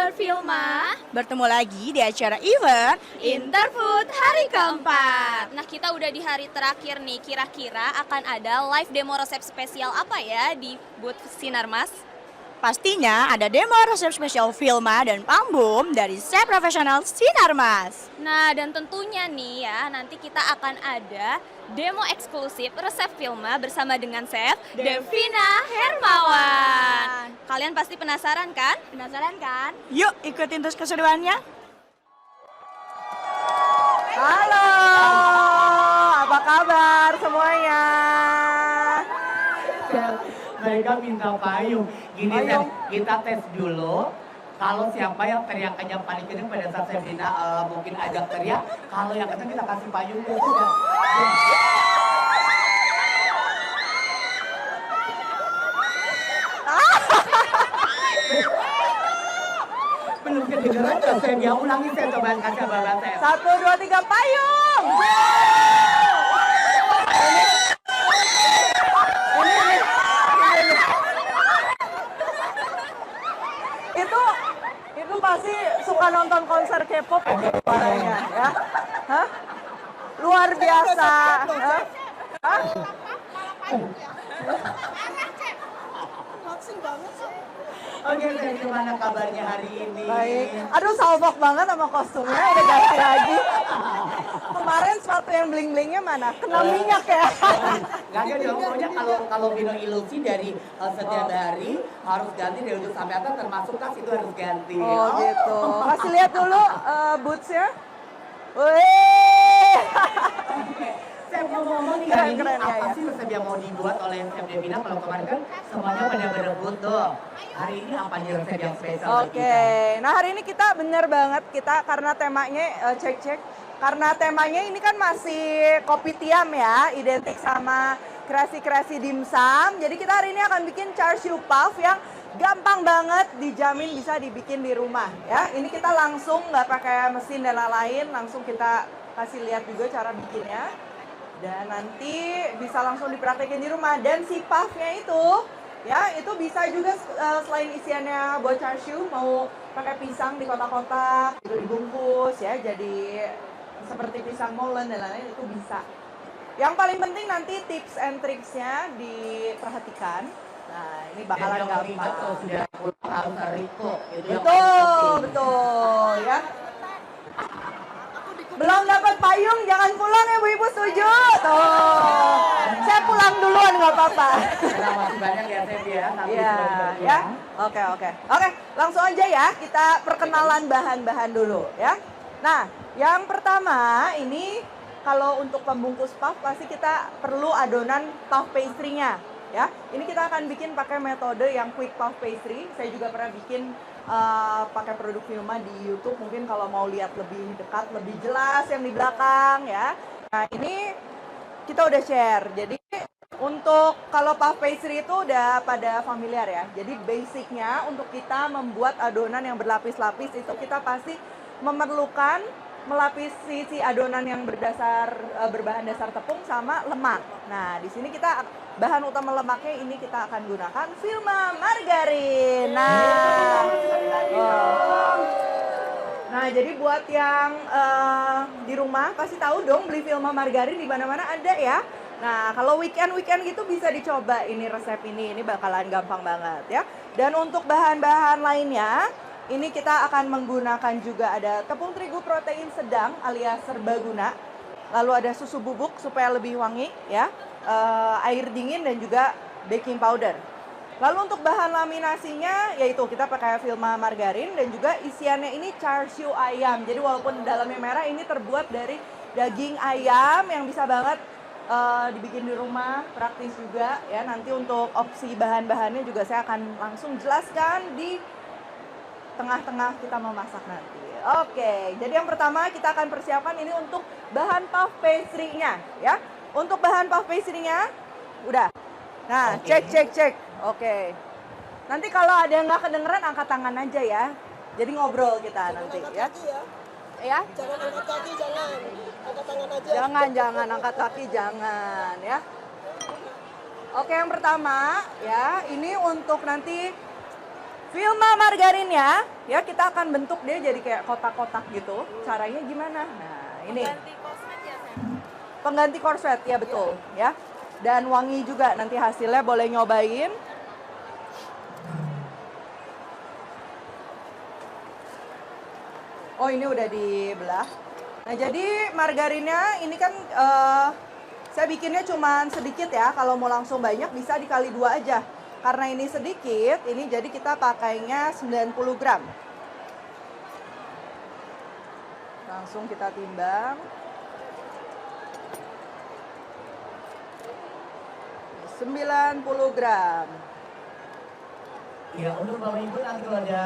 Channel Filma Bertemu lagi di acara event Interfood hari keempat. Nah, kita udah di hari terakhir nih. Kira-kira akan ada live demo resep spesial apa ya di booth Sinarmas? Pastinya ada demo resep spesial Filma dan Pambum dari chef profesional Sinarmas. Nah, dan tentunya nih ya, nanti kita akan ada demo eksklusif resep Filma bersama dengan chef Devina Hermawan. Kalian pasti penasaran kan? Penasaran kan? Yuk ikutin terus keseruannya. Halo, apa kabar semuanya? Mereka minta payung. Gini Payung. kita tes dulu. Kalau siapa yang teriakannya paling kenceng pada saat saya mungkin ajak teriak. Kalau yang kenceng kita kasih payung dulu. Belum kedengeran ya saya dia ulangi saya coba kasih bapak saya. 1, 2, 3, payung! Itu pasti suka nonton konser K-pop suaranya ya. Hah? Luar biasa. Hah? Hah? Oke, saya gimana kabarnya hari ini? Baik. Aduh, salfok banget sama kostumnya, udah ganti lagi. Kemarin sepatu yang bling-blingnya mana? Kena minyak ya? Gak ada dong, pokoknya kalau Bino ilusi dari setiap hari harus ganti dari ujung sampai atas termasuk tas itu harus ganti. Oh gitu. Kasih lihat dulu bootsnya. Wih. Saya mau ngomong nih hari ini Keren, apa ya. sih resep yang mau dibuat oleh Chef Devina? Kalau kemarin kan semuanya pada berebut tuh. Hari ini apa nih resep yang spesial bagi Oke. Nah hari ini kita bener banget karena temanya cek. Karena temanya ini kan masih kopi tiam ya, identik sama kreasi-kreasi dimsum. Jadi kita hari ini akan bikin char siu puff yang gampang banget, dijamin bisa dibikin di rumah ya. Ini kita langsung nggak pakai mesin dan lain-lain, langsung kita kasih lihat juga cara bikinnya. Dan nanti bisa langsung dipraktekin di rumah. Dan si puffnya itu, ya itu bisa juga selain isiannya buat char siu, mau pakai pisang di kotak-kotak, gitu dibungkus ya, jadi seperti pisang molen dan lain-lain itu bisa. Yang paling penting nanti tips and tricksnya diperhatikan. Nah ini bakalan gampang. sudah pulang harus Riko. Betul ya. Belum dapat payung, jangan pulang ya Bu Ibu, setuju? Tuh, saya pulang duluan nggak apa-apa. Terima kasih banyak ya Chef ya. Nanti Iya, sudah ya. Oke, langsung aja ya kita perkenalan bahan-bahan dulu ya. Nah, yang pertama ini kalau untuk pembungkus puff pasti kita perlu adonan puff pastry-nya ya. Ini kita akan bikin pakai metode yang quick puff pastry. Saya juga pernah bikin pakai produk Filma di YouTube, mungkin kalau mau lihat lebih dekat, lebih jelas yang di belakang ya. Nah ini kita udah share. Jadi untuk kalau puff pastry itu udah pada familiar ya. Jadi basicnya untuk kita membuat adonan yang berlapis-lapis itu kita pasti memerlukan melapisi si adonan yang berbahan dasar tepung sama lemak. Nah di sini kita bahan utama lemaknya ini kita akan gunakan Filma margarin. Nah, jadi buat yang di rumah pasti tahu dong beli Filma margarin di mana-mana ada ya. Nah, kalau weekend gitu bisa dicoba ini resep ini bakalan gampang banget ya. Dan untuk bahan-bahan lainnya, ini kita akan menggunakan juga ada tepung terigu protein sedang alias serbaguna. Lalu ada susu bubuk supaya lebih wangi ya, air dingin dan juga baking powder. Lalu untuk bahan laminasinya yaitu kita pakai Filma margarin dan juga isiannya ini char siu ayam. Jadi walaupun dalamnya merah ini terbuat dari daging ayam yang bisa banget dibikin di rumah, praktis juga ya. Nanti untuk opsi bahan-bahannya juga saya akan langsung jelaskan di tengah-tengah kita memasak nanti. Oke, jadi yang pertama kita akan persiapkan ini untuk bahan puff pastry-nya ya. Untuk bahan puff pastry-nya udah. Nah, cek. Oke. Nanti kalau ada yang nggak kedengeran angkat tangan aja ya. Jadi ngobrol kita nanti ya. Ya? Jangan angkat kaki, jangan. Angkat tangan aja. Jangan angkat kaki, jangan ya. Oke, yang pertama ya, ini untuk nanti Filma margarinnya, ya kita akan bentuk dia jadi kayak kotak-kotak gitu. Caranya gimana? Nah, ini. Pengganti korset, ya betul. Ya. Dan wangi juga, nanti hasilnya boleh nyobain. Oh, ini udah dibelah. Nah, jadi margarinnya ini kan saya bikinnya cuma sedikit ya. Kalau mau langsung banyak bisa dikali 2 aja. Karena ini sedikit, ini jadi kita pakainya 90 gram. Langsung kita timbang. 90 gram. Ya, untuk Bapak Ibu nanti kalau ada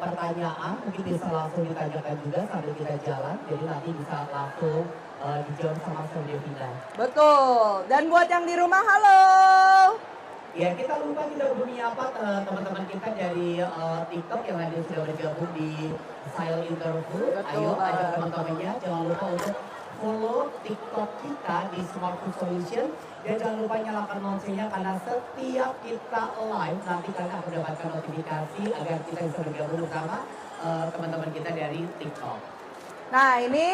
pertanyaan mungkin bisa langsung ditanyakan juga sambil kita jalan. Jadi nanti bisa langsung dijawab sama Chef Devina. Betul. Dan buat yang di rumah, halo. Ya, kita lupa kita belum menyapa teman-teman kita dari TikTok yang ada sudah bergabung di Style Interview. Betul, Ayo Pak. ajak teman-temannya, jangan lupa untuk follow TikTok kita di Smart Food Solution. Dan jangan lupa nyalakan loncengnya karena setiap kita live nanti kalian akan mendapatkan notifikasi agar kita bisa bergabung bersama teman-teman kita dari TikTok. Nah, ini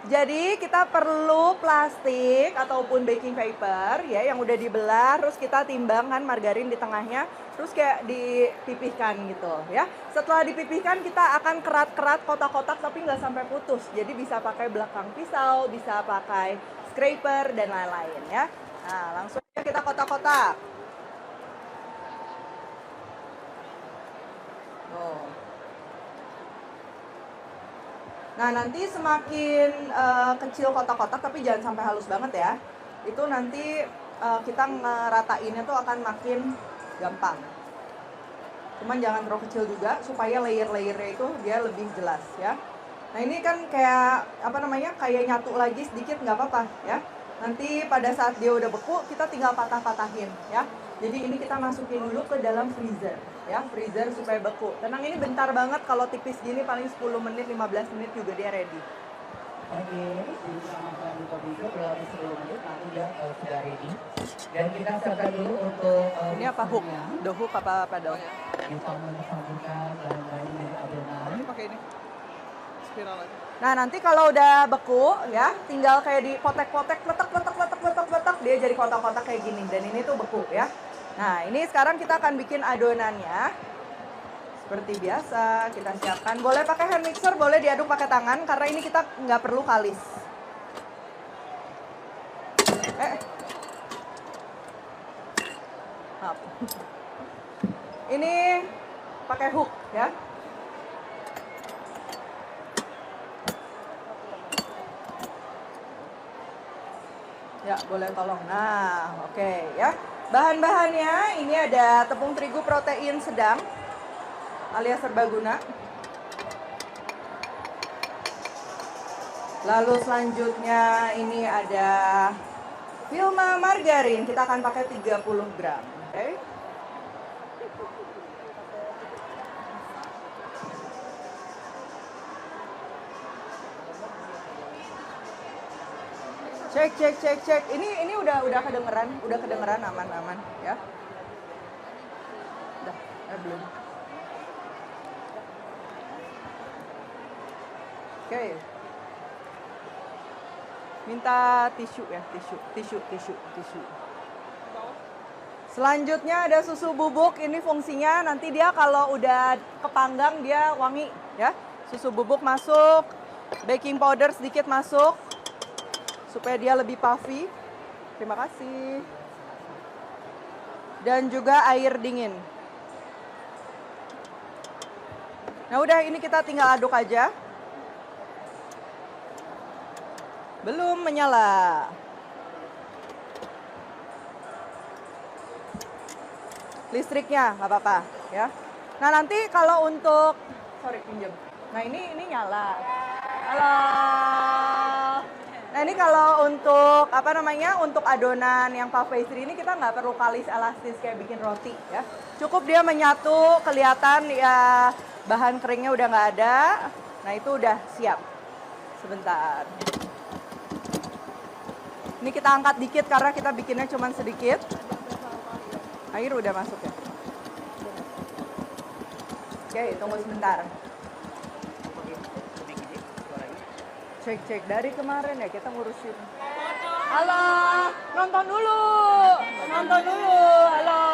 jadi kita perlu plastik ataupun baking paper ya yang udah dibelah, terus kita timbangkan margarin di tengahnya, terus kayak dipipihkan gitu ya. Setelah dipipihkan kita akan kerat-kerat kotak-kotak tapi nggak sampai putus. Jadi bisa pakai belakang pisau, bisa pakai scraper dan lain-lain ya. Nah, langsung aja kita kotak-kotak. Oh. Nah, nanti semakin kecil kotak-kotak tapi jangan sampai halus banget ya. Itu nanti kita ngeratainnya tuh akan makin gampang. Cuman jangan terlalu kecil juga supaya layer-layernya itu dia lebih jelas ya. Nah, ini kan kayak apa namanya? Kayak nyatu lagi sedikit nggak apa-apa ya. Nanti pada saat dia udah beku kita tinggal patah-patahin ya. Jadi ini kita masukin dulu ke dalam freezer ya, freezer supaya beku. Tenang, ini bentar banget, kalau tipis gini paling 10 menit, 15 menit juga dia ready. Oke, jadi kita masukkan di freezer berarti 10 menit nanti dia sudah ready. Dan kita siapkan dulu untuk Ini apa hook? Do hook apa dong? kita menyambungkan bahan-bahan dari adonan. Ini pakai ini. Spiral aja. Nah, nanti kalau udah beku ya, tinggal kayak di potek-potek, letak, dia jadi kotak-kotak kayak gini. Dan ini tuh beku ya. Nah, ini sekarang kita akan bikin adonannya. Seperti biasa, kita siapkan. Boleh pakai hand mixer, boleh diaduk pakai tangan, karena ini kita nggak perlu kalis. Maaf. Ini pakai hook ya. Ya, boleh tolong. Nah, oke ya. Bahan-bahannya ini ada tepung terigu protein sedang alias serbaguna. Lalu selanjutnya ini ada Filma margarin, kita akan pakai 30 gram. Oke. Cek. Ini udah kedengeran aman ya. Udah, belum. Oke. Minta tisu ya, tisu. Selanjutnya ada susu bubuk, ini fungsinya nanti dia kalau udah kepanggang dia wangi ya. Susu bubuk masuk, baking powder sedikit masuk. Supaya dia lebih puffy. Terima kasih. Dan juga air dingin. Nah udah, ini kita tinggal aduk aja. Belum menyala. Listriknya nggak apa-apa ya. Nah nanti kalau untuk, pinjam. Nah ini nyala. Halo. Nah ini kalau untuk untuk adonan yang puff pastry ini kita nggak perlu kalis elastis kayak bikin roti ya. Cukup dia menyatu, kelihatan ya bahan keringnya udah nggak ada. Nah itu udah siap. Sebentar. Ini kita angkat dikit karena kita bikinnya cuma sedikit. Air udah masuk ya. Oke, tunggu sebentar. Cek dari kemarin ya kita ngurusin. Halo, nonton dulu. Halo.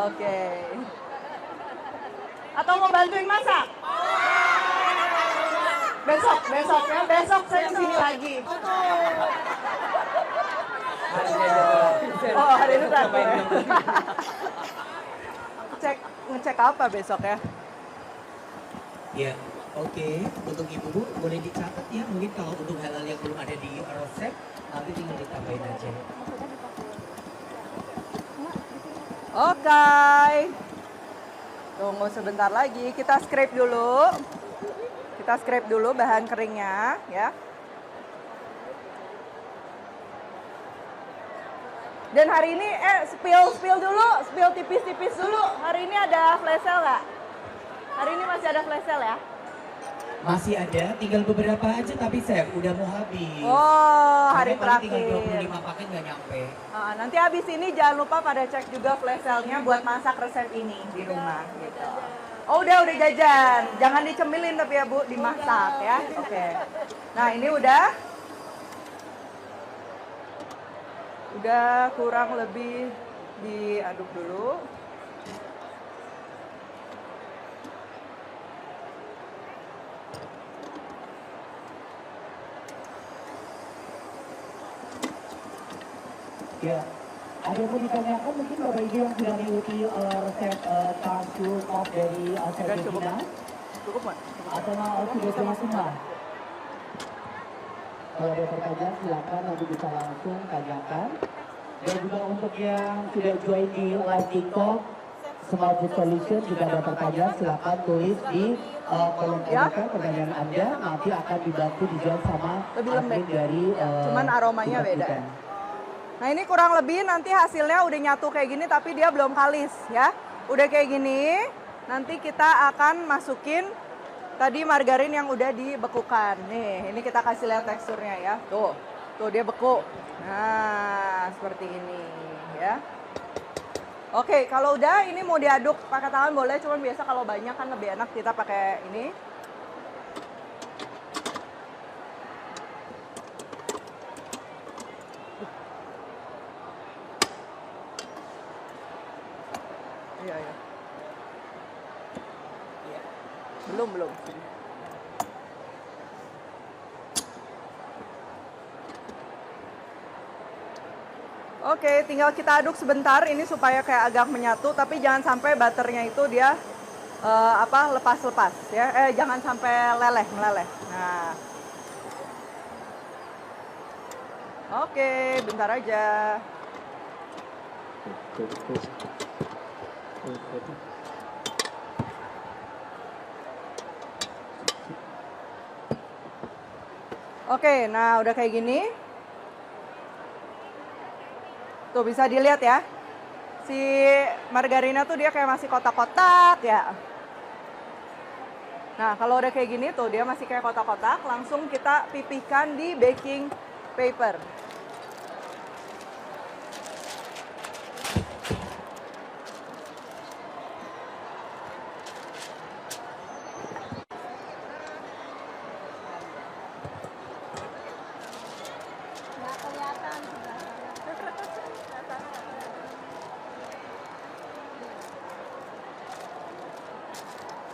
Oke. Atau mau bantuin masak? Besok ya. Besok saya kesini lagi. Oh, hari ini terakhir ya. Ngecek apa besok ya? Ya, oke. Untuk ibu boleh dicatat ya. Mungkin kalau untuk hal-hal yang belum ada di resep, nanti tinggal ditambahin aja. Oke. Tunggu sebentar lagi. Kita scrape dulu bahan keringnya ya. Dan hari ini spill tipis-tipis dulu. Hari ini ada flash sale nggak? Hari ini masih ada flash sale ya? Masih ada, tinggal beberapa aja tapi Chef udah mau habis. Oh, hari Karena paling tinggal terakhir. 25 paket nggak nyampe. Nanti habis ini jangan lupa pada cek juga flash sale-nya buat masak resep ini di rumah gitu. Oh, udah jajan. Jangan dicemilin tapi ya Bu, dimasak ya. Oke. Nah, ini udah kurang lebih diaduk dulu. Ya, ada yang mau ditanyakan mungkin Bapak Ibu yang sudah mengikuti resep char pop dari Chef Devina? Cukup nggak? Atau sudah semua? Kalau ada pertanyaan silakan nanti bisa langsung tanyakan. Dan juga untuk yang sudah join di live TikTok, Smart Food Solution juga ada pertanyaan silakan tulis di kolom komentar pertanyaan Anda, nanti akan dibantu dijawab sama Lebih lembek. admin dari Cuman aromanya TikTok beda. kita. Nah, ini kurang lebih nanti hasilnya udah nyatu kayak gini tapi dia belum kalis ya. Udah kayak gini, nanti kita akan masukin tadi margarin yang udah dibekukan. Nih, ini kita kasih lihat teksturnya ya. Tuh dia beku. Nah, seperti ini ya. Oke, kalau udah ini mau diaduk pakai tangan boleh, cuman biasa kalau banyak kan lebih enak kita pakai ini. Iya. Belum. Oke, tinggal kita aduk sebentar ini supaya kayak agak menyatu, tapi jangan sampai butternya itu dia lepas-lepas ya. Jangan sampai meleleh. Nah. Oke, bentar aja. Oke, nah udah kayak gini. Tuh bisa dilihat ya. Si margarinnya tuh dia kayak masih kotak-kotak ya. Nah, kalau udah kayak gini tuh dia masih kayak kotak-kotak, langsung kita pipihkan di baking paper.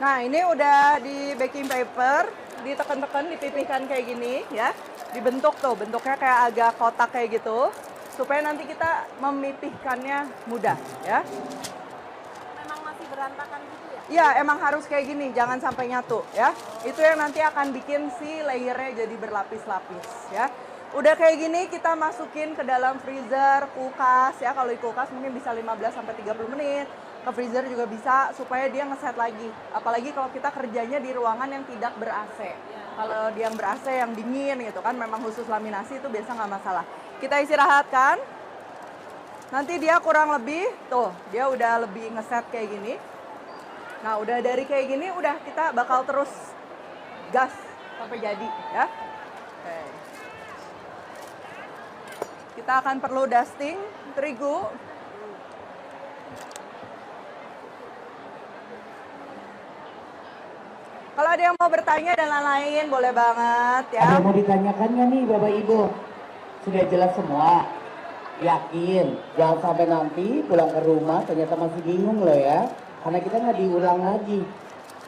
Nah, ini udah di baking paper, ditekan-tekan, dipipihkan kayak gini ya. Dibentuk tuh, bentuknya kayak agak kotak kayak gitu. Supaya nanti kita memipihkannya mudah ya. Memang masih berantakan gitu ya? Iya, emang harus kayak gini, jangan sampai nyatu ya. Itu yang nanti akan bikin si layernya jadi berlapis-lapis ya. Udah kayak gini kita masukin ke dalam freezer, kulkas ya. Kalau di kulkas mungkin bisa 15 sampai 30 menit. Ke freezer juga bisa supaya dia ngeset lagi. Apalagi kalau kita kerjanya di ruangan yang tidak ber-AC. Kalau dia yang ber-AC yang dingin gitu kan memang khusus laminasi itu biasa nggak masalah. Kita istirahatkan. Nanti dia kurang lebih tuh, dia udah lebih ngeset kayak gini. Nah, udah dari kayak gini udah kita bakal terus gas sampai jadi ya. Oke. Kita akan perlu dusting terigu. Kalau ada yang mau bertanya dan lain-lain, boleh banget ya. Ada yang mau ditanyakan nggak nih Bapak Ibu? Sudah jelas semua? Yakin? Jangan sampai nanti pulang ke rumah ternyata masih bingung loh ya. Karena kita nggak diulang lagi.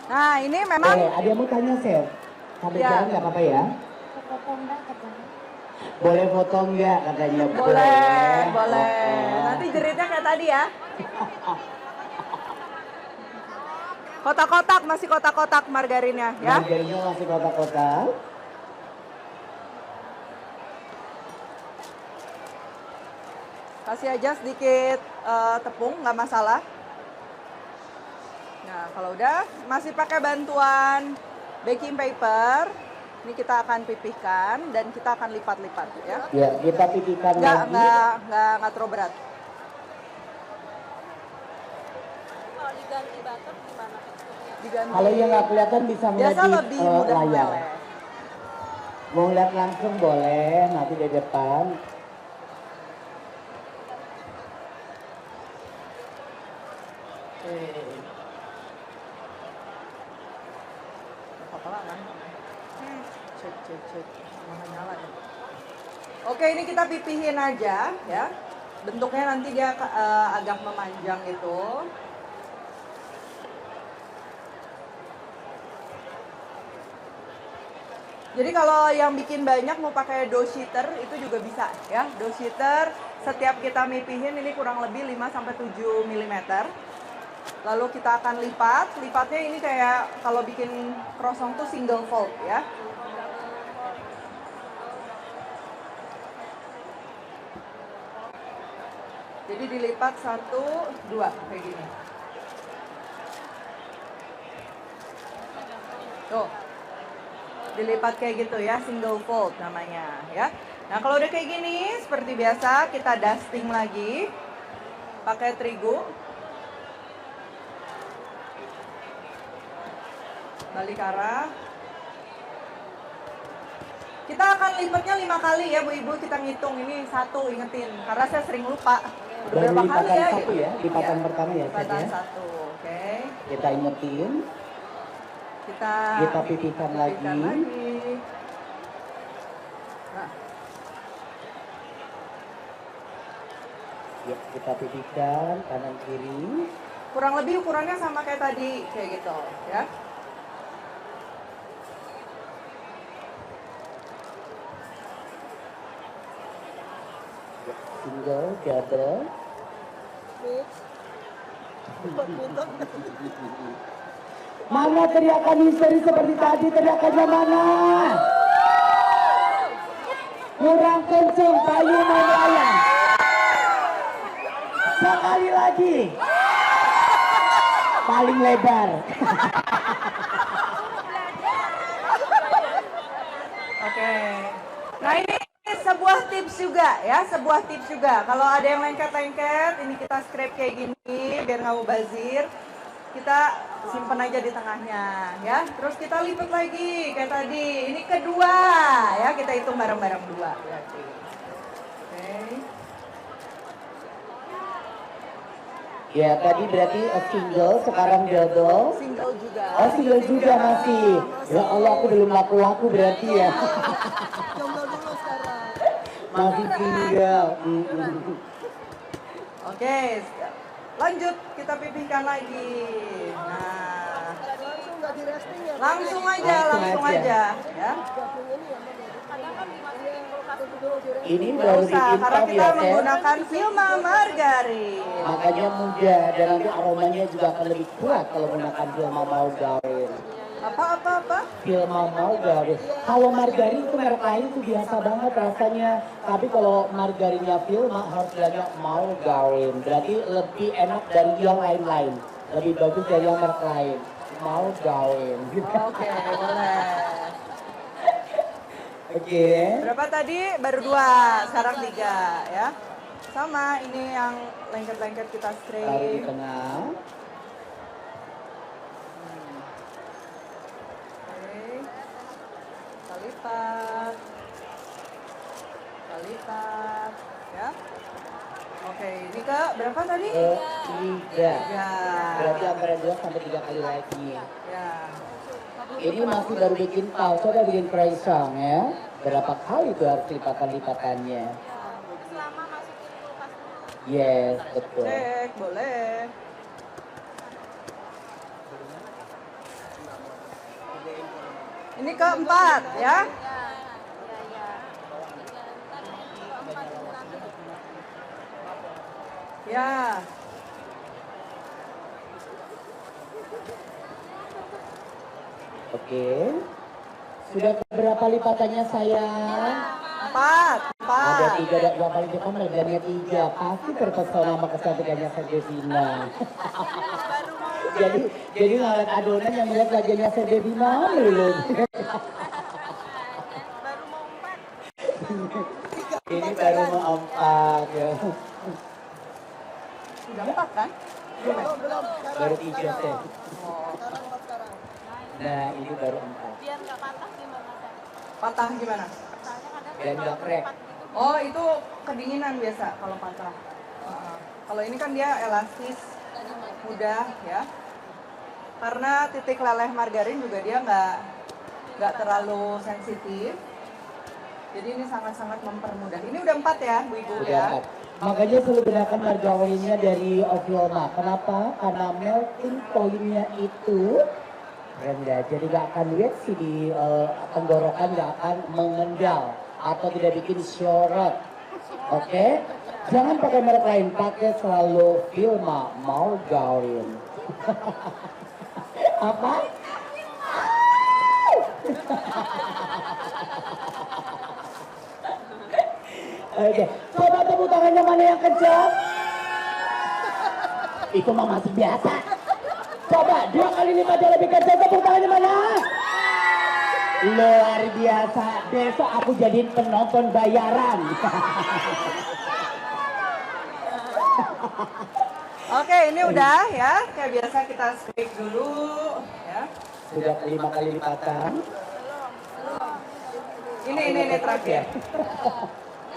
Nah, ini memang Ada yang mau tanya, Chef? Sampai Ya. jalan nggak apa-apa ya? Boleh foto nggak katanya? boleh, boleh. Oke. Nanti jeritnya kayak tadi ya. Kotak-kotak, masih kotak-kotak margarinnya ya. Margarinnya masih kotak-kotak. Kasih aja sedikit tepung, nggak masalah. Nah, kalau udah masih pakai bantuan baking paper, ini kita akan pipihkan dan kita akan lipat-lipat ya. Ya, kita pipihkan lagi. Nggak terlalu berat. Diganti. Kalau yang nggak kelihatan bisa melihat Biasa di lebih mudah layar. meleleh. Mau lihat langsung boleh, nanti di depan. Cek. Nyala ya. Oke, ini kita pipihin aja ya. Bentuknya nanti dia agak memanjang gitu. Jadi kalau yang bikin banyak mau pakai dough sheeter itu juga bisa ya. Dough sheeter setiap kita mipihin ini kurang lebih 5-7 mm. Lalu kita akan lipat. Lipatnya ini kayak kalau bikin croissant tuh single fold ya. Jadi dilipat 1, 2 kayak gini. Tuh. Dilipat kayak gitu ya, single fold namanya ya. Nah, kalau udah kayak gini seperti biasa kita dusting lagi pakai terigu. Balik arah. Kita akan lipatnya 5 kali ya Bu Ibu, kita ngitung ini 1, ingetin karena saya sering lupa. Baru Berapa kali lipatan ya? satu ya, lipatan Iya, pertama ya, Chef lipatan ya. 1, oke. Kita ingetin, Kita pipihkan lagi. Nah. Ya, kita pipihkan kanan kiri. Kurang lebih ukurannya sama kayak tadi, kayak gitu ya. Ya, single, double. Mana teriakan histeri seperti tadi, teriakannya mana? Kurang kenceng, kayu main layang. Sekali lagi. Paling lebar. Oke. Nah, ini sebuah tips juga ya, sebuah tips juga. Kalau ada yang lengket-lengket, ini kita scrape kayak gini biar nggak mubazir. Kita simpan aja di tengahnya ya. Terus kita lipat lagi kayak tadi. Ini kedua ya, kita hitung bareng-bareng 2 berarti. Oke. Ya, tadi berarti single, sekarang double. Single juga. Oh, single juga masih. Ya Allah, aku belum laku-laku berarti ya. Masih single. Oke, lanjut kita pipihkan lagi. Nah, langsung aja ya. Ini Nggak baru usah, karena diimpor kita ya, Chef. menggunakan Vilma margarin. Makanya mudah dan nanti aromanya juga akan lebih kuat kalau menggunakan Vilma margarin. Apa? Vilma margarin. Kalau margarin itu merek lain itu biasa banget rasanya. Tapi kalau margarinnya Vilma harus bilangnya margarin. Berarti lebih enak dari yang lain-lain. Lebih bagus dari yang merek lain. Margarin. Oke, boleh. Oke. Berapa tadi? Baru 2, sekarang 3 ya. Sama, ini yang lengket-lengket kita Taruh di scrape. tengah. Oke. Kita lipat. Ya. Oke, ini ke berapa tadi? Ketiga. Ya. Berarti antara 2 sampai 3 kali lagi. Ya. Ini masih baru bikin pau, coba bikin croissant ya. Berapa kali tuh harus lipatan-lipatannya? Selama masukin kulkas dulu. Yes, betul. Cek, boleh. Ini keempat ya. Ya. Oke. Sudah berapa lipatannya sayang? Empat. Ada 3 dan yang paling depan harganya 3. Pasti terpesona sama kecantikannya Sergevina. jadi ngeliat adonan yang melihat wajahnya Sergevina melulu. Ini baru mau 4 ya. Sudah empat kan? Baru 3 sih. Nah ini baru 4. Biar nggak patah gimana kan? Patah gimana? Dan nggak crack. Oh itu kedinginan biasa kalau patah. Kalau ini kan dia elastis, mudah ya. Karena titik leleh margarin juga dia nggak terlalu sensitif. Jadi ini sangat-sangat mempermudah. Ini udah 4 ya, Bu Ibu Udah ya. 4. Makanya selalu gunakan margarinnya dari Oviolma. Kenapa? Karena melting point-nya itu rendah. Jadi nggak akan wet sih di tenggorokan, nggak akan mengendal atau tidak bikin syorot. Oke? Jangan pakai merek lain, pakai selalu Vilma Margarin. Apa? Oke, coba tepuk tangannya mana yang kencang? Itu mah masih biasa. Coba 2 kali lipat yang lebih kencang, tepuk tangannya mana? Luar biasa, besok aku jadiin penonton bayaran. Oke, ini udah ya. Kayak biasa kita scrape dulu ya. Sudah 5 kali lipatan. Ini terakhir.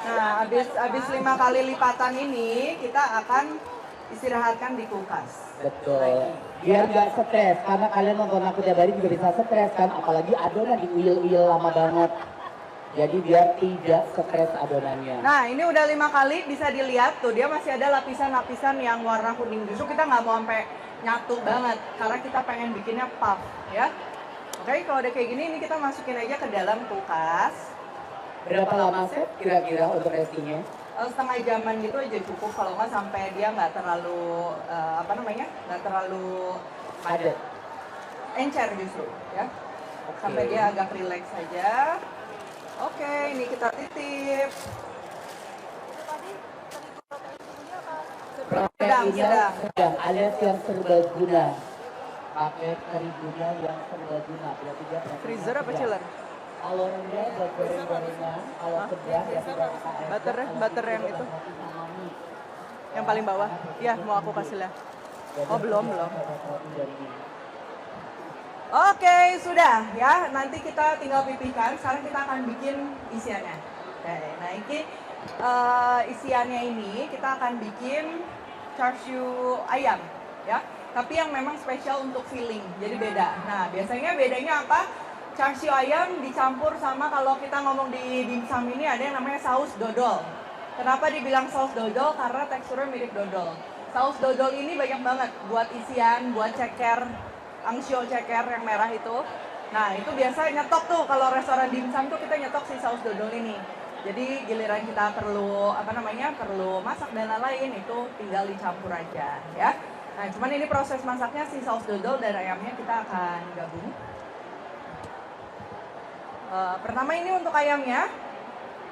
Nah, habis 5 kali lipatan ini kita akan istirahatkan di kulkas. Betul. Biar nggak stres, karena kalian nonton aku tiap hari juga bisa stres kan, apalagi adonan diuyel-uyel lama banget. Jadi biar tidak stres adonannya. Nah, ini udah 5 kali, bisa dilihat tuh dia masih ada lapisan-lapisan yang warna kuning. Justru kita nggak mau sampai nyatu banget, karena kita pengen bikinnya puff ya. Oke, kalau udah kayak gini, ini kita masukin aja ke dalam kulkas. Berapa lama sih kira-kira untuk restingnya? Setengah jaman gitu aja cukup, kalau nggak sampai dia nggak terlalu nggak terlalu Padat. encer justru ya. Sampai dia agak rileks saja. Oke, ini kita titip. Sedang. Alias yang serbaguna. Pakai teriguna yang serbaguna. Berarti dia Freezer apa chiller? kalau rendah buat goreng-gorengan, kalau sedang ya sudah Butter yang itu. Yang paling bawah. Ya, mau aku kasih lah. Oh, belum. Oke, sudah ya. Nanti kita tinggal pipihkan. Sekarang kita akan bikin isiannya. Oke, nah ini isiannya ini kita akan bikin char siu ayam ya. Tapi yang memang spesial untuk filling. Jadi beda. Nah, biasanya bedanya apa? Char siu ayam dicampur sama, kalau kita ngomong di dimsum ini ada yang namanya saus dodol. Kenapa dibilang saus dodol? Karena teksturnya mirip dodol. Saus dodol ini banyak banget buat isian, buat ceker, angsio ceker yang merah itu. Nah itu biasa nyetok tuh, kalau restoran dimsum tuh kita nyetok si saus dodol ini. Jadi giliran kita perlu perlu masak dan lain-lain, itu tinggal dicampur aja ya. Nah cuman ini proses masaknya si saus dodol dan ayamnya kita akan gabung. Pertama ini untuk ayamnya,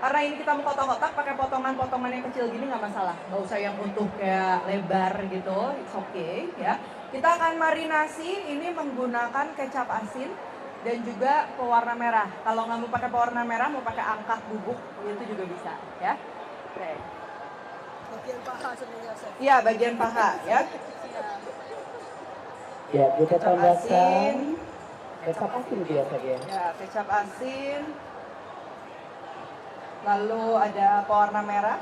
karena ini kita mau kotak-kotak, pakai potongan-potongan yang kecil gini nggak masalah, nggak usah yang utuh kayak lebar gitu, it's okay ya. Kita akan marinasi ini menggunakan kecap asin dan juga pewarna merah. Kalau nggak mau pakai pewarna merah, mau pakai angkat bubuk itu juga bisa ya. Oke. Bagian paha sebenarnya, Chef. Iya, bagian paha ya. Ya, kita Kecap tambahkan asin. kecap asin biasa ya. Ya, kecap asin. Lalu ada pewarna merah.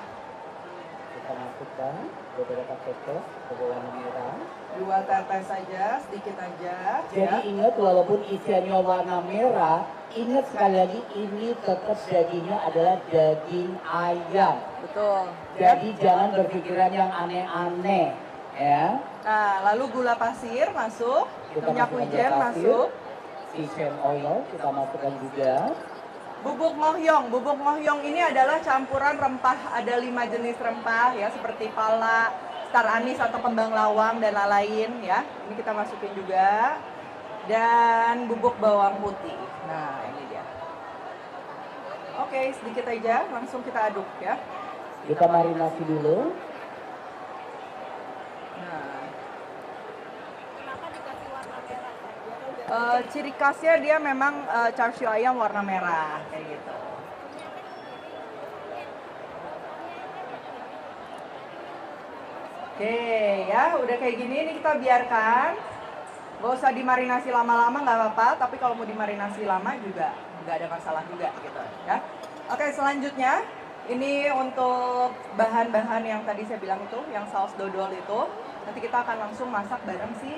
Kita masukkan beberapa tetes berwarna merah. 2 tetes saja, sedikit aja. Jadi ingat walaupun isiannya warna merah, ingat sekali lagi ini tetap dagingnya adalah daging ayam. Betul. Jadi jangan berpikiran yang aneh-aneh, ya. Nah, lalu gula pasir masuk, Kita minyak masukkan wijen gula pasir. masuk, Sesame oil kita masukkan juga. bubuk ngohyong. Bubuk ngohyong ini adalah campuran rempah, ada 5 jenis rempah ya, seperti pala, star anis atau kembang lawang dan lain-lain ya. Ini kita masukin juga. Dan bubuk bawang putih. Nah, ini dia. Oke, sedikit aja, langsung kita aduk ya. Kita marinasi dulu. Ciri khasnya dia memang char siu ayam warna merah kayak gitu. Oke ya, udah kayak gini ini kita biarkan. Gak usah dimarinasi lama-lama nggak apa-apa, tapi kalau mau dimarinasi lama juga nggak ada masalah juga gitu ya. Oke, selanjutnya ini untuk bahan-bahan yang tadi saya bilang itu, yang saus dodol itu. Nanti kita akan langsung masak bareng si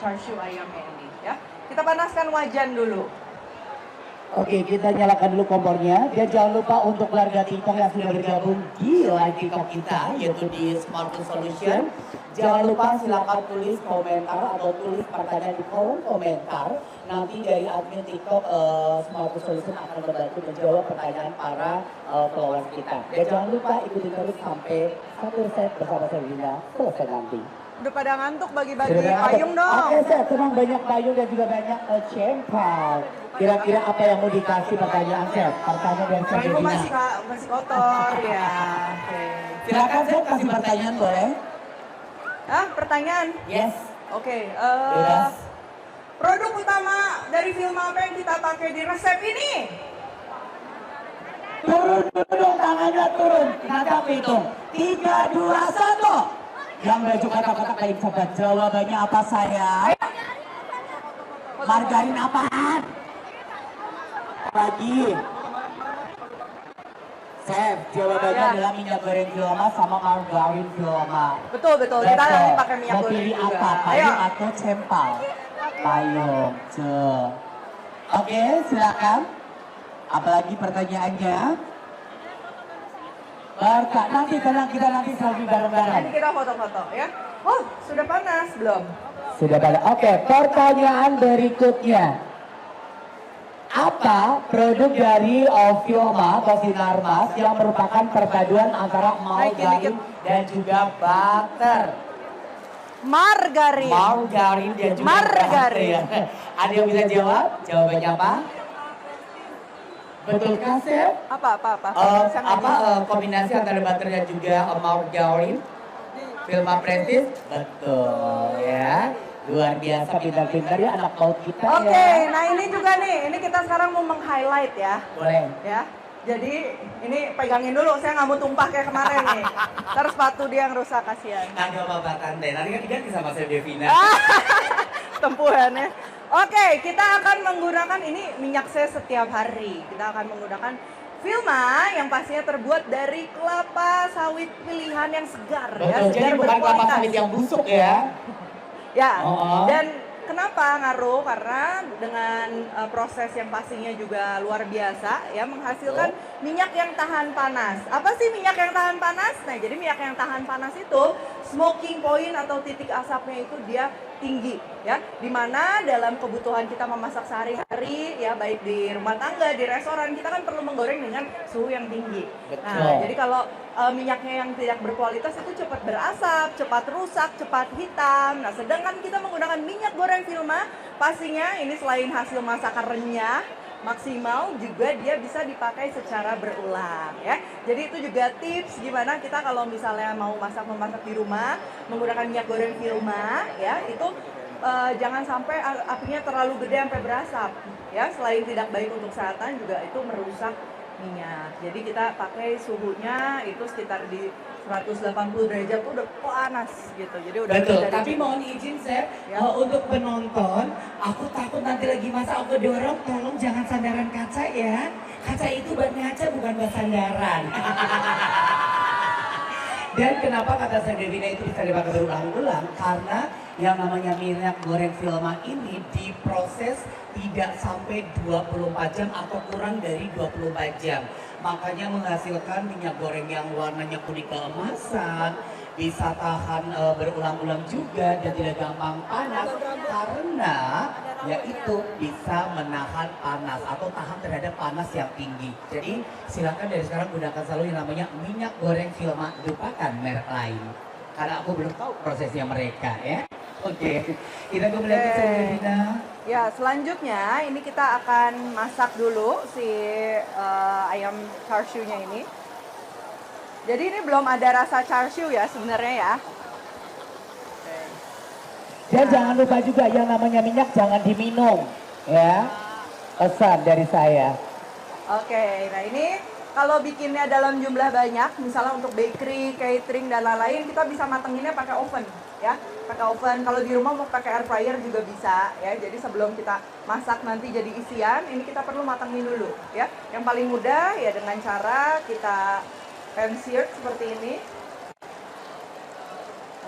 char siu ayamnya ini ya. Kita panaskan wajan dulu. Oke, kita nyalakan dulu kompornya. Dan jangan lupa untuk keluarga TikTok yang sudah bergabung di live TikTok kita, yaitu di Smart Food Solution. Jangan lupa silakan tulis komentar atau tulis pertanyaan di kolom komentar. Nanti dari admin TikTok Smart Food Solution akan membantu menjawab pertanyaan para followers kita. Dan jangan lupa ikuti terus sampai satu resep bersama saya Lina selesai nanti. Udah pada ngantuk bagi-bagi Sudah ada- payung dong. Oke, saya tenang, banyak payung dan juga banyak cempal. Kira-kira apa yang mau dikasih pertanyaan Chef? Pertanyaan dari Chef Payung Devina. masih kotor ya. Oke. Silakan Chef kasih pertanyaan boleh? Ah, pertanyaan. Yes. Oke, Bebas. produk utama dari film apa yang kita pakai di resep ini? Turun dulu tangannya turun. Nanti aku hitung. 3, 2, 1. Yang baju kata-kata kayak coba jawabannya apa saya? Margarin apaan? Lagi. Chef, jawabannya Ya. adalah minyak goreng Vilma sama margarin Vilma. Betul. Kita nanti pakai minyak Mau goreng pilih juga. apa? Ayo. Payung atau cempal? Payung. Oke, silakan. Apalagi pertanyaannya? Nanti tenang, kita nanti selfie bareng-bareng. Nanti kita foto-foto ya. Oh, sudah panas belum? Sudah pada. Oke, pertanyaan berikutnya. Apa produk dari Vilma atau Sinarmas yang merupakan perpaduan antara margarin dan juga butter? Margarin. Margarin dan juga Margarin. butter. Ada yang bisa jawab? Jawabannya apa? Betulkah, Chef? Apa? Saya nggak Apa bisa. kombinasi antara butter dan juga margarin? Vilma Prestis? Betul ya. Luar biasa pintar-pintar ya anak paut kita Oke, ya. nah ini juga nih. Ini kita sekarang mau meng-highlight ya. Boleh. Ya. Jadi ini pegangin dulu, saya nggak mau tumpah kayak kemarin nih. Ntar sepatu dia yang rusak, kasihan. Nggak apa-apa tante, nanti kan diganti sama Chef Devina. Tempuhannya. Oke, kita akan menggunakan ini minyak saya setiap hari. Kita akan menggunakan Vilma yang pastinya terbuat dari kelapa sawit pilihan yang segar ya, Betul, jadi segar bukan kelapa berkualitas. sawit yang busuk ya. Ya, Oh. dan kenapa ngaruh? Karena dengan proses yang pastinya juga luar biasa ya, menghasilkan minyak yang tahan panas. Apa sih minyak yang tahan panas? Nah, jadi minyak yang tahan panas itu smoking point atau titik asapnya itu dia tinggi ya. Dimana dalam kebutuhan kita memasak sehari-hari ya, baik di rumah tangga, di restoran, kita kan perlu menggoreng dengan suhu yang tinggi. Betul. Nah, jadi kalau minyaknya yang tidak berkualitas itu cepat berasap, cepat rusak, cepat hitam. Nah, sedangkan kita menggunakan minyak goreng Vilma, pastinya ini selain hasil masakan renyah, maksimal, juga dia bisa dipakai secara berulang ya. Jadi itu juga tips gimana kita kalau misalnya mau memasak di rumah menggunakan minyak goreng Vilma ya, itu jangan sampai apinya terlalu gede sampai berasap ya. Selain tidak baik untuk kesehatan, juga itu merusak minyak. Jadi kita pakai suhunya itu sekitar di 180 derajat tuh udah panas gitu. Jadi udah Betul, dari- tapi mohon izin Chef, Ya. untuk penonton, aku takut nanti lagi masak aku dorong, tolong jangan sandaran kaca ya. Kaca itu buat ngaca bukan buat sandaran. Dan kenapa kata Chef Devina itu bisa dipakai berulang-ulang? Karena yang namanya minyak goreng Vilma ini diproses tidak sampai 24 jam atau kurang dari 24 jam. Makanya menghasilkan minyak goreng yang warnanya kuning keemasan, bisa tahan berulang-ulang juga dan tidak gampang panas karena yaitu bisa menahan panas atau tahan terhadap panas yang tinggi. Jadi silakan dari sekarang gunakan selalu yang namanya minyak goreng Vilma, lupakan merek lain. Karena aku belum tahu prosesnya mereka ya. Oke, kita kembali lagi ke Devina. Ya, selanjutnya ini kita akan masak dulu si ayam char siu-nya ini. Jadi ini belum ada rasa char siu ya sebenarnya ya. Dan jangan lupa juga yang namanya minyak jangan diminum ya. Pesan dari saya. Oke, nah ini kalau bikinnya dalam jumlah banyak, misalnya untuk bakery, catering dan lain-lain, kita bisa matenginnya pakai oven ya. Pakai oven, kalau di rumah mau pakai air fryer juga bisa ya. Jadi sebelum kita masak nanti jadi isian, ini kita perlu matengin dulu ya. Yang paling mudah ya dengan cara kita pan-seared seperti ini.